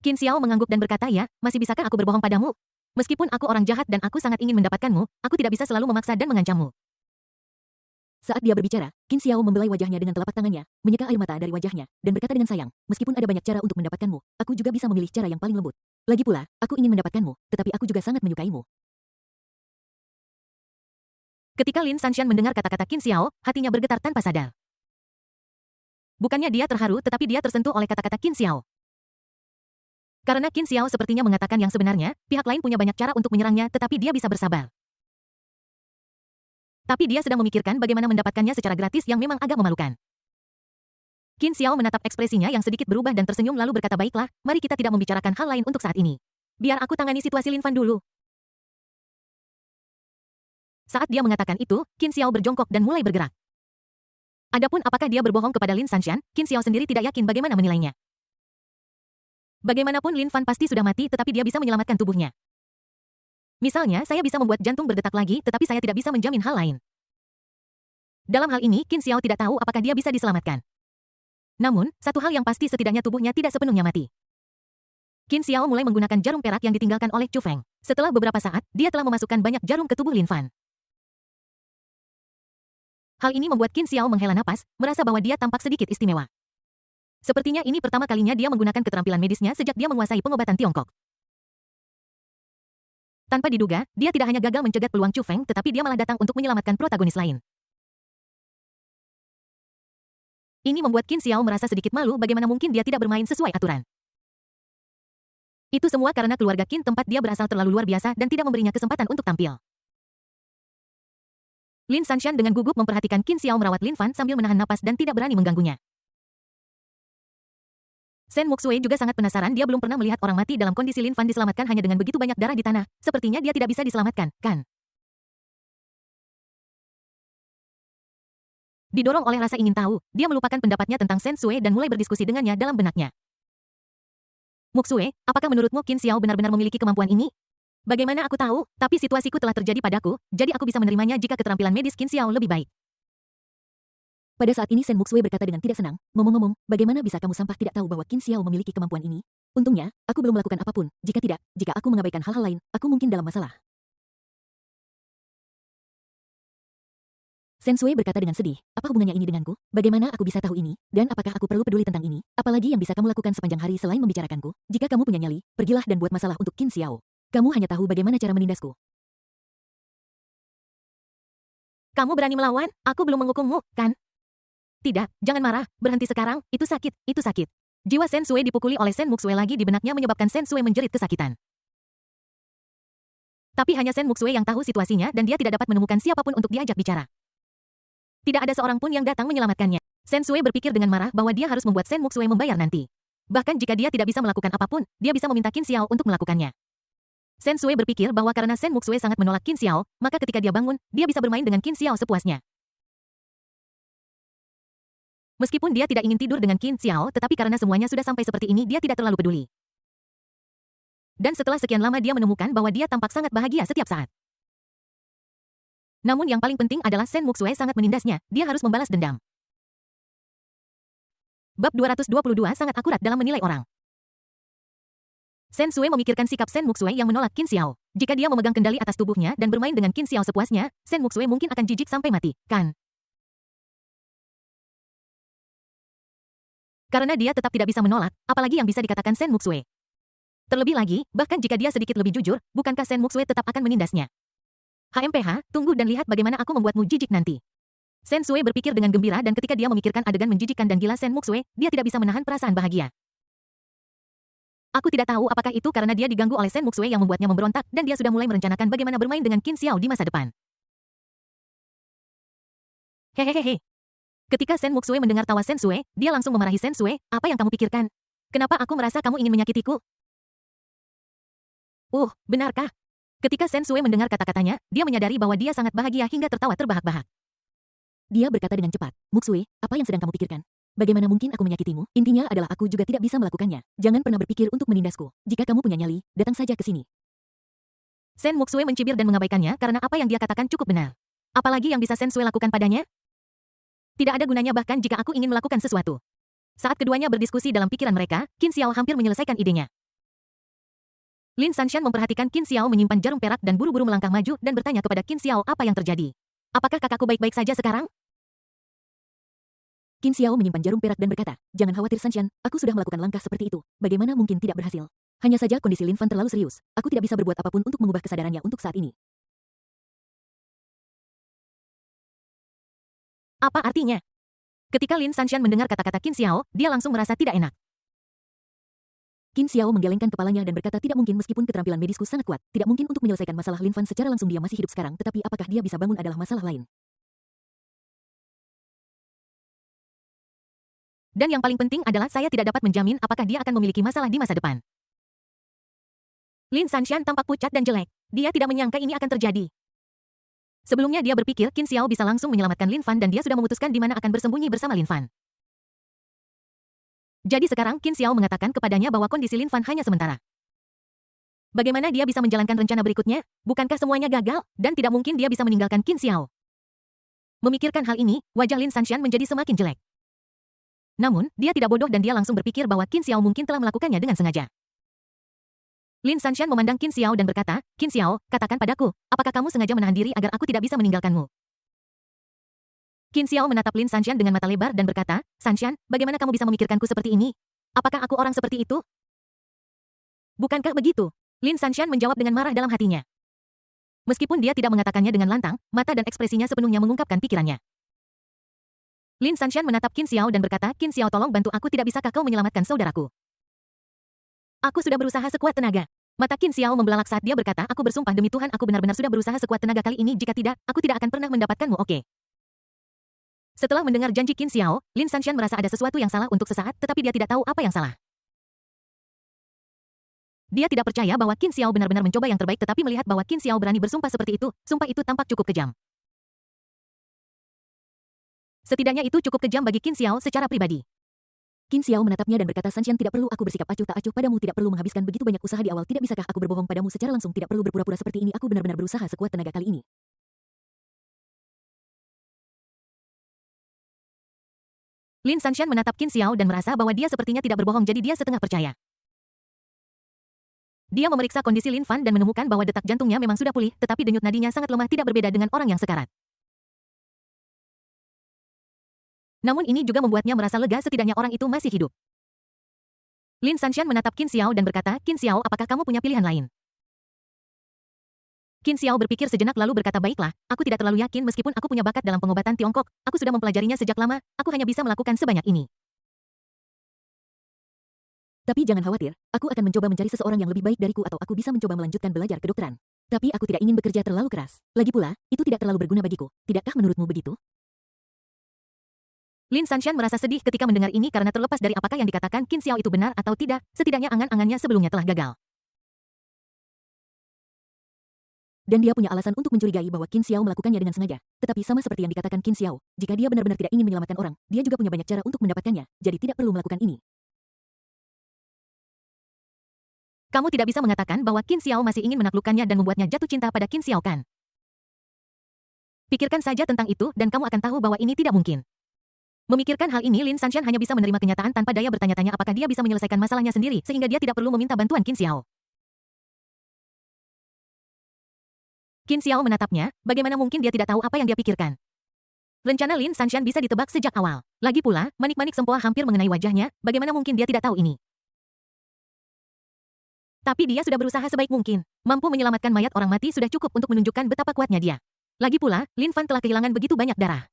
Qin Xiao mengangguk dan berkata, ya, masih bisakah aku berbohong padamu? Meskipun aku orang jahat dan aku sangat ingin mendapatkanmu, aku tidak bisa selalu memaksa dan mengancammu. Saat dia berbicara, Qin Xiao membelai wajahnya dengan telapak tangannya, menyeka air mata dari wajahnya, dan berkata dengan sayang, meskipun ada banyak cara untuk mendapatkanmu, aku juga bisa memilih cara yang paling lembut. Lagi pula, aku ingin mendapatkanmu, tetapi aku juga sangat menyukaimu. Ketika Lin Sanshan mendengar kata-kata Qin Xiao, hatinya bergetar tanpa sadar. Bukannya dia terharu, tetapi dia tersentuh oleh kata-kata Qin Xiao. Karena Qin Xiao sepertinya mengatakan yang sebenarnya, pihak lain punya banyak cara untuk menyerangnya, tetapi dia bisa bersabar. Tapi dia sedang memikirkan bagaimana mendapatkannya secara gratis yang memang agak memalukan. Qin Xiao menatap ekspresinya yang sedikit berubah dan tersenyum lalu berkata, baiklah, mari kita tidak membicarakan hal lain untuk saat ini. Biar aku tangani situasi Lin Fan dulu. Saat dia mengatakan itu, Qin Xiao berjongkok dan mulai bergerak. Adapun apakah dia berbohong kepada Lin Sanshan, Qin Xiao sendiri tidak yakin bagaimana menilainya. Bagaimanapun Lin Fan pasti sudah mati tetapi dia bisa menyelamatkan tubuhnya. Misalnya, saya bisa membuat jantung berdetak lagi tetapi saya tidak bisa menjamin hal lain. Dalam hal ini, Qin Xiao tidak tahu apakah dia bisa diselamatkan. Namun, satu hal yang pasti setidaknya tubuhnya tidak sepenuhnya mati. Qin Xiao mulai menggunakan jarum perak yang ditinggalkan oleh Chu Feng. Setelah beberapa saat, dia telah memasukkan banyak jarum ke tubuh Lin Fan. Hal ini membuat Qin Xiao menghela napas, merasa bahwa dia tampak sedikit istimewa. Sepertinya ini pertama kalinya dia menggunakan keterampilan medisnya sejak dia menguasai pengobatan Tiongkok. Tanpa diduga, dia tidak hanya gagal mencegat peluang Chu Feng, tetapi dia malah datang untuk menyelamatkan protagonis lain. Ini membuat Qin Xiao merasa sedikit malu bagaimana mungkin dia tidak bermain sesuai aturan. Itu semua karena keluarga Qin tempat dia berasal terlalu luar biasa dan tidak memberinya kesempatan untuk tampil. Lin Sanshan dengan gugup memperhatikan Qin Xiao merawat Lin Fan sambil menahan napas dan tidak berani mengganggunya. Sen Muxue juga sangat penasaran, dia belum pernah melihat orang mati dalam kondisi Lin Fan diselamatkan hanya dengan begitu banyak darah di tanah, sepertinya dia tidak bisa diselamatkan, kan? Didorong oleh rasa ingin tahu, dia melupakan pendapatnya tentang Sen Sue dan mulai berdiskusi dengannya dalam benaknya. Muxue, apakah menurutmu Qin Xiao benar-benar memiliki kemampuan ini? Bagaimana aku tahu, tapi situasiku telah terjadi padaku, jadi aku bisa menerimanya jika keterampilan medis Qin Xiao lebih baik. Pada saat ini Sen Muxue berkata dengan tidak senang, ngomong-ngomong, bagaimana bisa kamu sampai tidak tahu bahwa Qin Xiao memiliki kemampuan ini? Untungnya, aku belum melakukan apapun, jika tidak, jika aku mengabaikan hal-hal lain, aku mungkin dalam masalah. Sen Sue berkata dengan sedih, apa hubungannya ini denganku? Bagaimana aku bisa tahu ini? Dan apakah aku perlu peduli tentang ini? Apalagi yang bisa kamu lakukan sepanjang hari selain membicarakanku? Jika kamu punya nyali, pergilah dan buat masalah untuk Qin Xiao. Kamu hanya tahu bagaimana cara menindasku. Kamu berani melawan? Aku belum menghukummu, kan? Tidak, jangan marah, berhenti sekarang, itu sakit, itu sakit. Jiwa Sen Sue dipukuli oleh Sen Muxue lagi di benaknya menyebabkan Sen Sue menjerit kesakitan. Tapi hanya Sen Muxue yang tahu situasinya dan dia tidak dapat menemukan siapapun untuk diajak bicara. Tidak ada seorang pun yang datang menyelamatkannya. Sen Sue berpikir dengan marah bahwa dia harus membuat Sen Muxue membayar nanti. Bahkan jika dia tidak bisa melakukan apapun, dia bisa meminta Qin Xiao untuk melakukannya. Sen Sue berpikir bahwa karena Sen Muxue sangat menolak Qin Xiao, maka ketika dia bangun, dia bisa bermain dengan Qin Xiao sepuasnya. Meskipun dia tidak ingin tidur dengan Qin Xiao, tetapi karena semuanya sudah sampai seperti ini, dia tidak terlalu peduli. Dan setelah sekian lama dia menemukan bahwa dia tampak sangat bahagia setiap saat. Namun yang paling penting adalah Sen Muxue sangat menindasnya, dia harus membalas dendam. Bab 222 sangat akurat dalam menilai orang. Sen Sue memikirkan sikap Sen Muxue yang menolak Qin Xiao. Jika dia memegang kendali atas tubuhnya dan bermain dengan Qin Xiao sepuasnya, Sen Muxue mungkin akan jijik sampai mati, kan? Karena dia tetap tidak bisa menolak, apalagi yang bisa dikatakan Sen Muxue. Terlebih lagi, bahkan jika dia sedikit lebih jujur, bukankah Sen Muxue tetap akan menindasnya? HMPH, tunggu dan lihat bagaimana aku membuatmu jijik nanti. Sen Sue berpikir dengan gembira dan ketika dia memikirkan adegan menjijikkan dan gila Sen Muxue, dia tidak bisa menahan perasaan bahagia. Aku tidak tahu apakah itu karena dia diganggu oleh Sen Muxue yang membuatnya memberontak dan dia sudah mulai merencanakan bagaimana bermain dengan Qin Xiao di masa depan. Hehehehe. Ketika Sen Muxue mendengar tawa Sen Sue, dia langsung memarahi Sen Sue, apa yang kamu pikirkan? Kenapa aku merasa kamu ingin menyakitiku? Benarkah? Ketika Sen Sue mendengar kata-katanya, dia menyadari bahwa dia sangat bahagia hingga tertawa terbahak-bahak. Dia berkata dengan cepat, Muxue, apa yang sedang kamu pikirkan? Bagaimana mungkin aku menyakitimu? Intinya adalah aku juga tidak bisa melakukannya. Jangan pernah berpikir untuk menindasku. Jika kamu punya nyali, datang saja ke sini. Sen Muxue mencibir dan mengabaikannya karena apa yang dia katakan cukup benar. Apalagi yang bisa Sen Sue lakukan padanya? Tidak ada gunanya bahkan jika aku ingin melakukan sesuatu. Saat keduanya berdiskusi dalam pikiran mereka, Qin Xiao hampir menyelesaikan idenya. Lin Sanshan memperhatikan Qin Xiao menyimpan jarum perak dan buru-buru melangkah maju dan bertanya kepada Qin Xiao apa yang terjadi. Apakah kakakku baik-baik saja sekarang? Qin Xiao menyimpan jarum perak dan berkata, jangan khawatir Sanshan, aku sudah melakukan langkah seperti itu. Bagaimana mungkin tidak berhasil? Hanya saja kondisi Lin Fan terlalu serius. Aku tidak bisa berbuat apapun untuk mengubah kesadarannya untuk saat ini. Apa artinya? Ketika Lin Sanshan mendengar kata-kata Qin Xiao, dia langsung merasa tidak enak. Qin Xiao menggelengkan kepalanya dan berkata tidak mungkin meskipun keterampilan medisku sangat kuat. Tidak mungkin untuk menyelesaikan masalah Lin Fan secara langsung dia masih hidup sekarang, tetapi apakah dia bisa bangun adalah masalah lain. Dan yang paling penting adalah saya tidak dapat menjamin apakah dia akan memiliki masalah di masa depan. Lin Sanshan tampak pucat dan jelek. Dia tidak menyangka ini akan terjadi. Sebelumnya dia berpikir Qin Xiao bisa langsung menyelamatkan Lin Fan dan dia sudah memutuskan di mana akan bersembunyi bersama Lin Fan. Jadi sekarang Qin Xiao mengatakan kepadanya bahwa kondisi Lin Fan hanya sementara. Bagaimana dia bisa menjalankan rencana berikutnya? Bukankah semuanya gagal? Dan tidak mungkin dia bisa meninggalkan Qin Xiao. Memikirkan hal ini, wajah Lin Sanshan menjadi semakin jelek. Namun, dia tidak bodoh dan dia langsung berpikir bahwa Qin Xiao mungkin telah melakukannya dengan sengaja. Lin Sanshan memandang Qin Xiao dan berkata, Qin Xiao, katakan padaku, apakah kamu sengaja menahan diri agar aku tidak bisa meninggalkanmu? Qin Xiao menatap Lin Sanshan dengan mata lebar dan berkata, Sanshan, bagaimana kamu bisa memikirkanku seperti ini? Apakah aku orang seperti itu? Bukankah begitu? Lin Sanshan menjawab dengan marah dalam hatinya. Meskipun dia tidak mengatakannya dengan lantang, mata dan ekspresinya sepenuhnya mengungkapkan pikirannya. Lin Sanshan menatap Qin Xiao dan berkata, Qin Xiao tolong bantu aku, tidak bisakah kau menyelamatkan saudaraku? Aku sudah berusaha sekuat tenaga. Mata Qin Xiao membelalak saat dia berkata, aku bersumpah demi Tuhan aku benar-benar sudah berusaha sekuat tenaga kali ini, jika tidak, aku tidak akan pernah mendapatkanmu, oke? Setelah mendengar janji Qin Xiao, Lin Sanshan merasa ada sesuatu yang salah untuk sesaat, tetapi dia tidak tahu apa yang salah. Dia tidak percaya bahwa Qin Xiao benar-benar mencoba yang terbaik, tetapi melihat bahwa Qin Xiao berani bersumpah seperti itu, sumpah itu tampak cukup kejam. Setidaknya itu cukup kejam bagi Qin Xiao secara pribadi. Qin Xiao menatapnya dan berkata, Sanshan, tidak perlu aku bersikap acuh tak acuh padamu, tidak perlu menghabiskan begitu banyak usaha di awal, tidak bisakah aku berbohong padamu secara langsung, tidak perlu berpura-pura seperti ini, aku benar-benar berusaha sekuat tenaga kali ini. Lin Sanshan menatap Qin Xiao dan merasa bahwa dia sepertinya tidak berbohong, jadi dia setengah percaya. Dia memeriksa kondisi Lin Fan dan menemukan bahwa detak jantungnya memang sudah pulih, tetapi denyut nadinya sangat lemah, tidak berbeda dengan orang yang sekarat. Namun ini juga membuatnya merasa lega, setidaknya orang itu masih hidup. Lin Sanshan menatap Qin Xiao dan berkata, Qin Xiao, apakah kamu punya pilihan lain? Qin Xiao berpikir sejenak lalu berkata, baiklah, aku tidak terlalu yakin meskipun aku punya bakat dalam pengobatan Tiongkok, aku sudah mempelajarinya sejak lama, aku hanya bisa melakukan sebanyak ini. Tapi jangan khawatir, aku akan mencoba mencari seseorang yang lebih baik dariku atau aku bisa mencoba melanjutkan belajar kedokteran. Tapi aku tidak ingin bekerja terlalu keras. Lagi pula, itu tidak terlalu berguna bagiku. Tidakkah menurutmu begitu? Lin Sanshan merasa sedih ketika mendengar ini karena terlepas dari apakah yang dikatakan Qin Xiao itu benar atau tidak, setidaknya angan-angannya sebelumnya telah gagal. Dan dia punya alasan untuk mencurigai bahwa Qin Xiao melakukannya dengan sengaja. Tetapi sama seperti yang dikatakan Qin Xiao, jika dia benar-benar tidak ingin menyelamatkan orang, dia juga punya banyak cara untuk mendapatkannya, jadi tidak perlu melakukan ini. Kamu tidak bisa mengatakan bahwa Qin Xiao masih ingin menaklukkannya dan membuatnya jatuh cinta pada Qin Xiao kan? Pikirkan saja tentang itu dan kamu akan tahu bahwa ini tidak mungkin. Memikirkan hal ini, Lin Sanshan hanya bisa menerima kenyataan tanpa daya bertanya-tanya apakah dia bisa menyelesaikan masalahnya sendiri, sehingga dia tidak perlu meminta bantuan Qin Xiao. Qin Xiao menatapnya, bagaimana mungkin dia tidak tahu apa yang dia pikirkan. Rencana Lin Sanshan bisa ditebak sejak awal. Lagi pula, manik-manik sempoa hampir mengenai wajahnya, bagaimana mungkin dia tidak tahu ini. Tapi dia sudah berusaha sebaik mungkin. Mampu menyelamatkan mayat orang mati sudah cukup untuk menunjukkan betapa kuatnya dia. Lagi pula, Lin Fan telah kehilangan begitu banyak darah.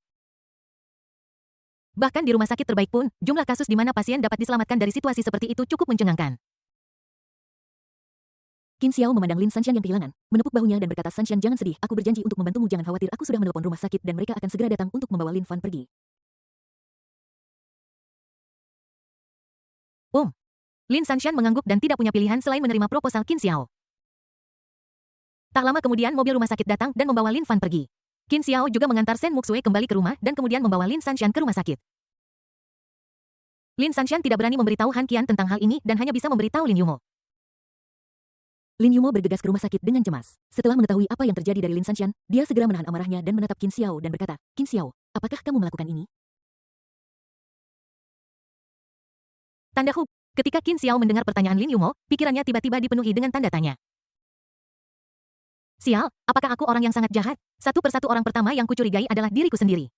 Bahkan di rumah sakit terbaik pun, jumlah kasus di mana pasien dapat diselamatkan dari situasi seperti itu cukup mencengangkan. Qin Xiao memandang Lin Sanshan yang kehilangan, menepuk bahunya dan berkata, Sanshan, jangan sedih, aku berjanji untuk membantumu, jangan khawatir, aku sudah menelpon rumah sakit dan mereka akan segera datang untuk membawa Lin Fan pergi. Lin Sanshan mengangguk dan tidak punya pilihan selain menerima proposal Qin Xiao. Tak lama kemudian mobil rumah sakit datang dan membawa Lin Fan pergi. Qin Xiao juga mengantar Shen Muxue kembali ke rumah dan kemudian membawa Lin Sanshan ke rumah sakit. Lin Sanshan tidak berani memberitahu Han Qian tentang hal ini dan hanya bisa memberitahu Lin Yumo. Lin Yumo bergegas ke rumah sakit dengan cemas. Setelah mengetahui apa yang terjadi dari Lin Sanshan, dia segera menahan amarahnya dan menatap Qin Xiao dan berkata, Qin Xiao, apakah kamu melakukan ini? Tanda hub. Ketika Qin Xiao mendengar pertanyaan Lin Yumo, pikirannya tiba-tiba dipenuhi dengan tanda tanya. Sial, apakah aku orang yang sangat jahat? Satu persatu orang pertama yang kucurigai adalah diriku sendiri.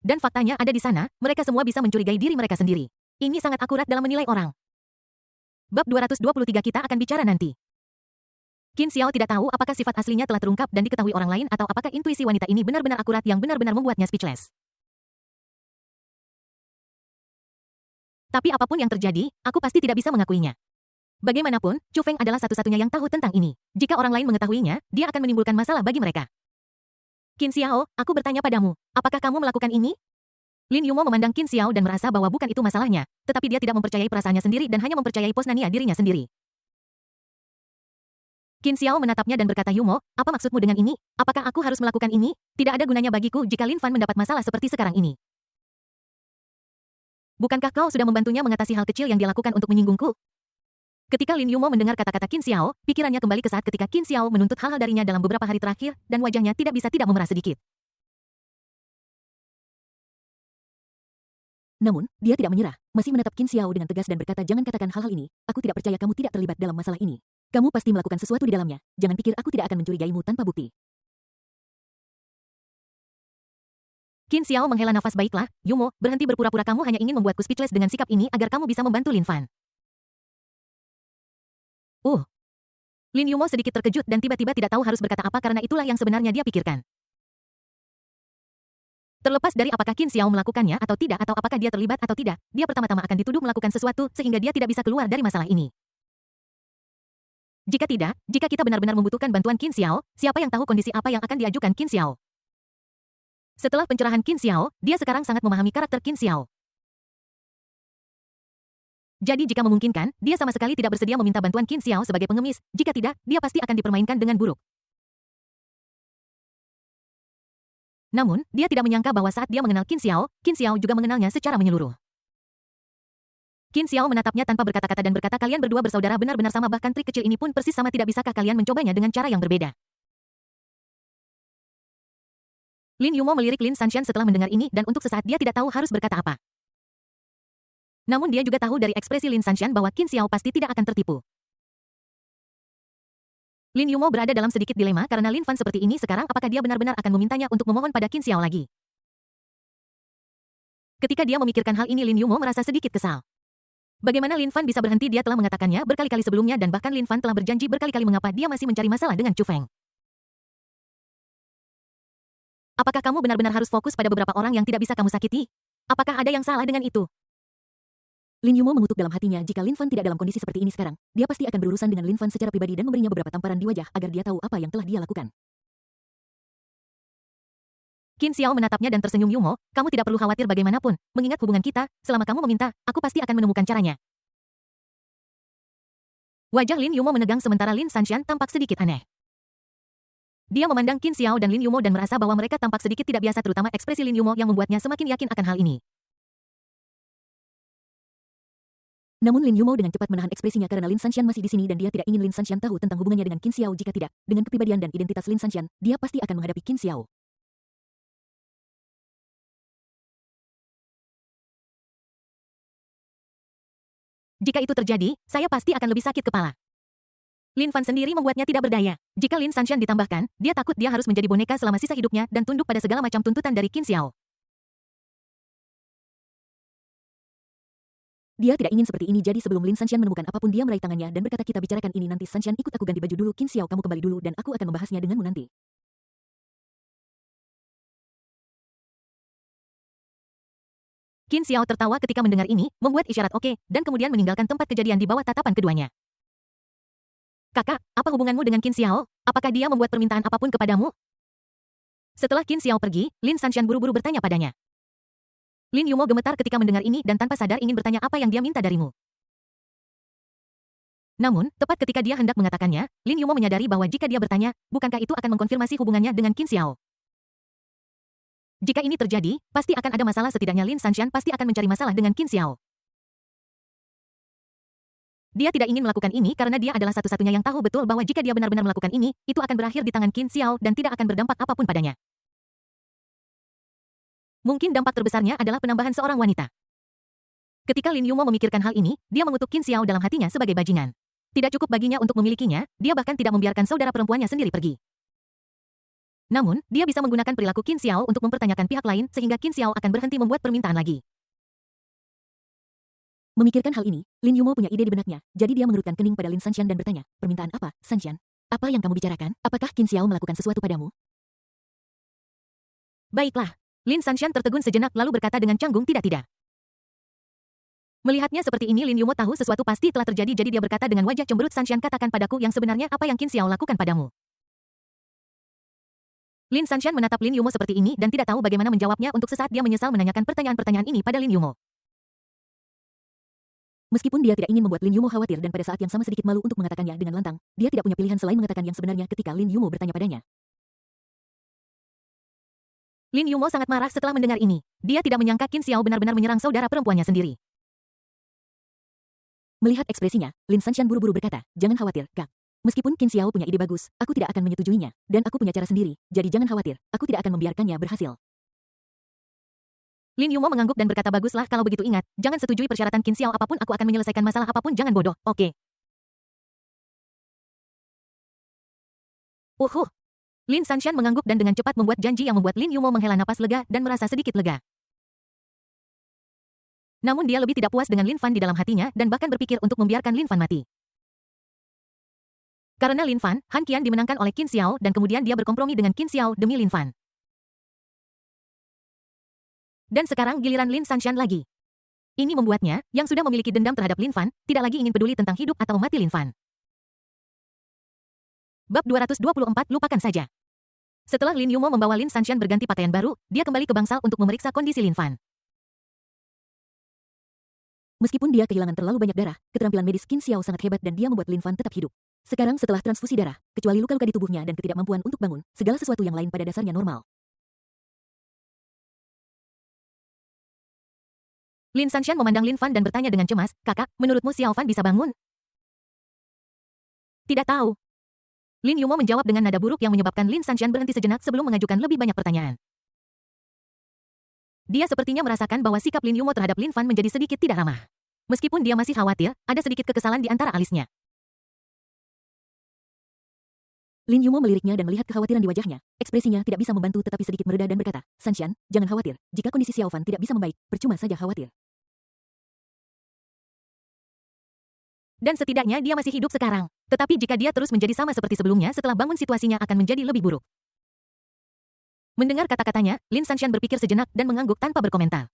Dan faktanya ada di sana, mereka semua bisa mencurigai diri mereka sendiri. Ini sangat akurat dalam menilai orang. Bab 223 kita akan bicara nanti. Qin Xiao tidak tahu apakah sifat aslinya telah terungkap dan diketahui orang lain atau apakah intuisi wanita ini benar-benar akurat yang benar-benar membuatnya speechless. Tapi apapun yang terjadi, aku pasti tidak bisa mengakuinya. Bagaimanapun, Chu Feng adalah satu-satunya yang tahu tentang ini. Jika orang lain mengetahuinya, dia akan menimbulkan masalah bagi mereka. Qin Xiao, aku bertanya padamu, apakah kamu melakukan ini? Lin Yumo memandang Qin Xiao dan merasa bahwa bukan itu masalahnya, tetapi dia tidak mempercayai perasaannya sendiri dan hanya mempercayai posnania dirinya sendiri. Qin Xiao menatapnya dan berkata, Yumo, apa maksudmu dengan ini? Apakah aku harus melakukan ini? Tidak ada gunanya bagiku jika Lin Fan mendapat masalah seperti sekarang ini. Bukankah kau sudah membantunya mengatasi hal kecil yang dia lakukan untuk menyinggungku? Ketika Lin Yumo mendengar kata-kata Qin Xiao, pikirannya kembali ke saat ketika Qin Xiao menuntut hal-hal darinya dalam beberapa hari terakhir, dan wajahnya tidak bisa tidak memerah sedikit. Namun, dia tidak menyerah, masih menatap Qin Xiao dengan tegas dan berkata, jangan katakan hal-hal ini, aku tidak percaya kamu tidak terlibat dalam masalah ini. Kamu pasti melakukan sesuatu di dalamnya. Jangan pikir aku tidak akan mencurigaimu tanpa bukti. Qin Xiao menghela nafas. Baiklah, Yumo, berhenti berpura-pura. Kamu hanya ingin membuatku speechless dengan sikap ini agar kamu bisa membantu Lin Fan. Lin Yumo sedikit terkejut dan tiba-tiba tidak tahu harus berkata apa karena itulah yang sebenarnya dia pikirkan. Terlepas dari apakah Qin Xiao melakukannya atau tidak atau apakah dia terlibat atau tidak, dia pertama-tama akan dituduh melakukan sesuatu sehingga dia tidak bisa keluar dari masalah ini. Jika tidak, jika kita benar-benar membutuhkan bantuan Qin Xiao, siapa yang tahu kondisi apa yang akan diajukan Qin Xiao? Setelah pencerahan Qin Xiao, dia sekarang sangat memahami karakter Qin Xiao. Jadi jika memungkinkan, dia sama sekali tidak bersedia meminta bantuan Qin Xiao sebagai pengemis. Jika tidak, dia pasti akan dipermainkan dengan buruk. Namun, dia tidak menyangka bahwa saat dia mengenal Qin Xiao juga mengenalnya secara menyeluruh. Qin Xiao menatapnya tanpa berkata-kata dan berkata, kalian berdua bersaudara benar-benar sama, bahkan trik kecil ini pun persis sama. Tidak bisakah kalian mencobanya dengan cara yang berbeda? Lin Yumo melirik Lin Sanxian setelah mendengar ini dan untuk sesaat dia tidak tahu harus berkata apa. Namun dia juga tahu dari ekspresi Lin Sanxian bahwa Qin Xiao pasti tidak akan tertipu. Lin Yumo berada dalam sedikit dilema karena Lin Fan seperti ini sekarang apakah dia benar-benar akan memintanya untuk memohon pada Qin Xiao lagi. Ketika dia memikirkan hal ini Lin Yumo merasa sedikit kesal. Bagaimana Lin Fan bisa berhenti? Dia telah mengatakannya berkali-kali sebelumnya dan bahkan Lin Fan telah berjanji berkali-kali. Mengapa dia masih mencari masalah dengan Chu Feng? Apakah kamu benar-benar harus fokus pada beberapa orang yang tidak bisa kamu sakiti? Apakah ada yang salah dengan itu? Lin Yumo mengutuk dalam hatinya jika Lin Fan tidak dalam kondisi seperti ini sekarang. Dia pasti akan berurusan dengan Lin Fan secara pribadi dan memberinya beberapa tamparan di wajah agar dia tahu apa yang telah dia lakukan. Qin Xiao menatapnya dan tersenyum. Yumo, kamu tidak perlu khawatir bagaimanapun. Mengingat hubungan kita, selama kamu meminta, aku pasti akan menemukan caranya. Wajah Lin Yumo menegang sementara Lin Sanxian tampak sedikit aneh. Dia memandang Qin Xiao dan Lin Yumo dan merasa bahwa mereka tampak sedikit tidak biasa, terutama ekspresi Lin Yumo yang membuatnya semakin yakin akan hal ini. Namun Lin Yumo dengan cepat menahan ekspresinya karena Lin Sanxian masih di sini dan dia tidak ingin Lin Sanxian tahu tentang hubungannya dengan Qin Xiao. Jika tidak, dengan kepribadian dan identitas Lin Sanxian, dia pasti akan menghadapi Qin Xiao. Jika itu terjadi, saya pasti akan lebih sakit kepala. Lin Fan sendiri membuatnya tidak berdaya. Jika Lin Sanxian ditambahkan, dia takut dia harus menjadi boneka selama sisa hidupnya dan tunduk pada segala macam tuntutan dari Qin Xiao. Dia tidak ingin seperti ini, jadi sebelum Lin Sanxian menemukan apapun dia meraih tangannya dan berkata, kita bicarakan ini nanti. Sanxian, ikut aku ganti baju dulu. Qin Xiao, kamu kembali dulu dan aku akan membahasnya denganmu nanti. Qin Xiao tertawa ketika mendengar ini, membuat isyarat oke, dan kemudian meninggalkan tempat kejadian di bawah tatapan keduanya. Kakak, apa hubunganmu dengan Qin Xiao? Apakah dia membuat permintaan apapun kepadamu? Setelah Qin Xiao pergi, Lin Sanxian buru-buru bertanya padanya. Lin Yumo gemetar ketika mendengar ini dan tanpa sadar ingin bertanya apa yang dia minta darimu. Namun, tepat ketika dia hendak mengatakannya, Lin Yumo menyadari bahwa jika dia bertanya, bukankah itu akan mengkonfirmasi hubungannya dengan Qin Xiao? Jika ini terjadi, pasti akan ada masalah. Setidaknya Lin Sanxian pasti akan mencari masalah dengan Qin Xiao. Dia tidak ingin melakukan ini karena dia adalah satu-satunya yang tahu betul bahwa jika dia benar-benar melakukan ini, itu akan berakhir di tangan Qin Xiao dan tidak akan berdampak apapun padanya. Mungkin dampak terbesarnya adalah penambahan seorang wanita. Ketika Lin Yumo memikirkan hal ini, dia mengutuk Qin Xiao dalam hatinya sebagai bajingan. Tidak cukup baginya untuk memilikinya, dia bahkan tidak membiarkan saudara perempuannya sendiri pergi. Namun, dia bisa menggunakan perilaku Qin Xiao untuk mempertanyakan pihak lain sehingga Qin Xiao akan berhenti membuat permintaan lagi. Memikirkan hal ini, Lin Yumo punya ide di benaknya, jadi dia mengerutkan kening pada Lin Sanxian dan bertanya, permintaan apa, Sanxian? Apa yang kamu bicarakan? Apakah Qin Xiao melakukan sesuatu padamu? Baiklah. Lin Sanxian tertegun sejenak lalu berkata dengan canggung, tidak. Melihatnya seperti ini Lin Yumo tahu sesuatu pasti telah terjadi, jadi dia berkata dengan wajah cemberut, Sanxian, katakan padaku yang sebenarnya apa yang Qin Xiao lakukan padamu. Lin Sanxian menatap Lin Yumo seperti ini dan tidak tahu bagaimana menjawabnya. Untuk sesaat dia menyesal menanyakan pertanyaan-pertanyaan ini pada Lin Yumo. Meskipun dia tidak ingin membuat Lin Yumo khawatir dan pada saat yang sama sedikit malu untuk mengatakannya dengan lantang, dia tidak punya pilihan selain mengatakan yang sebenarnya ketika Lin Yumo bertanya padanya. Lin Yumo sangat marah setelah mendengar ini. Dia tidak menyangka Qin Xiao benar-benar menyerang saudara perempuannya sendiri. Melihat ekspresinya, Lin Sanxian buru-buru berkata, jangan khawatir, Kak. Meskipun Qin Xiao punya ide bagus, aku tidak akan menyetujuinya, dan aku punya cara sendiri, jadi jangan khawatir, aku tidak akan membiarkannya berhasil. Lin Yumo mengangguk dan berkata, baguslah kalau begitu, ingat, jangan setujui persyaratan Qin Xiao apapun, aku akan menyelesaikan masalah apapun, jangan bodoh, oke? Uhuh. Lin Sanshan mengangguk dan dengan cepat membuat janji yang membuat Lin Yumo menghela napas lega dan merasa sedikit lega. Namun dia lebih tidak puas dengan Lin Fan di dalam hatinya dan bahkan berpikir untuk membiarkan Lin Fan mati. Karena Lin Fan, Han Qian dimenangkan oleh Qin Xiao dan kemudian dia berkompromi dengan Qin Xiao demi Lin Fan. Dan sekarang giliran Lin Sanshan lagi. Ini membuatnya, yang sudah memiliki dendam terhadap Lin Fan, tidak lagi ingin peduli tentang hidup atau mati Lin Fan. Bab 224 lupakan saja. Setelah Lin Yumo membawa Lin Sanshan berganti pakaian baru, dia kembali ke bangsal untuk memeriksa kondisi Lin Fan. Meskipun dia kehilangan terlalu banyak darah, keterampilan medis Qin Xiao sangat hebat dan dia membuat Lin Fan tetap hidup. Sekarang setelah transfusi darah, kecuali luka-luka di tubuhnya dan ketidakmampuan untuk bangun, segala sesuatu yang lain pada dasarnya normal. Lin Sanshan memandang Lin Fan dan bertanya dengan cemas, "Kakak, menurutmu Xiao Fan bisa bangun?" "Tidak tahu." Lin Yumo menjawab dengan nada buruk yang menyebabkan Lin Sanshan berhenti sejenak sebelum mengajukan lebih banyak pertanyaan. Dia sepertinya merasakan bahwa sikap Lin Yumo terhadap Lin Fan menjadi sedikit tidak ramah. Meskipun dia masih khawatir, ada sedikit kekesalan di antara alisnya. Lin Yumo meliriknya dan melihat kekhawatiran di wajahnya. Ekspresinya tidak bisa membantu tetapi sedikit mereda dan berkata, "Sanshan, jangan khawatir. Jika kondisi Xiao Fan tidak bisa membaik, percuma saja khawatir." Dan setidaknya dia masih hidup sekarang. Tetapi jika dia terus menjadi sama seperti sebelumnya setelah bangun situasinya akan menjadi lebih buruk. Mendengar kata-katanya, Lin Sanshan berpikir sejenak dan mengangguk tanpa berkomentar.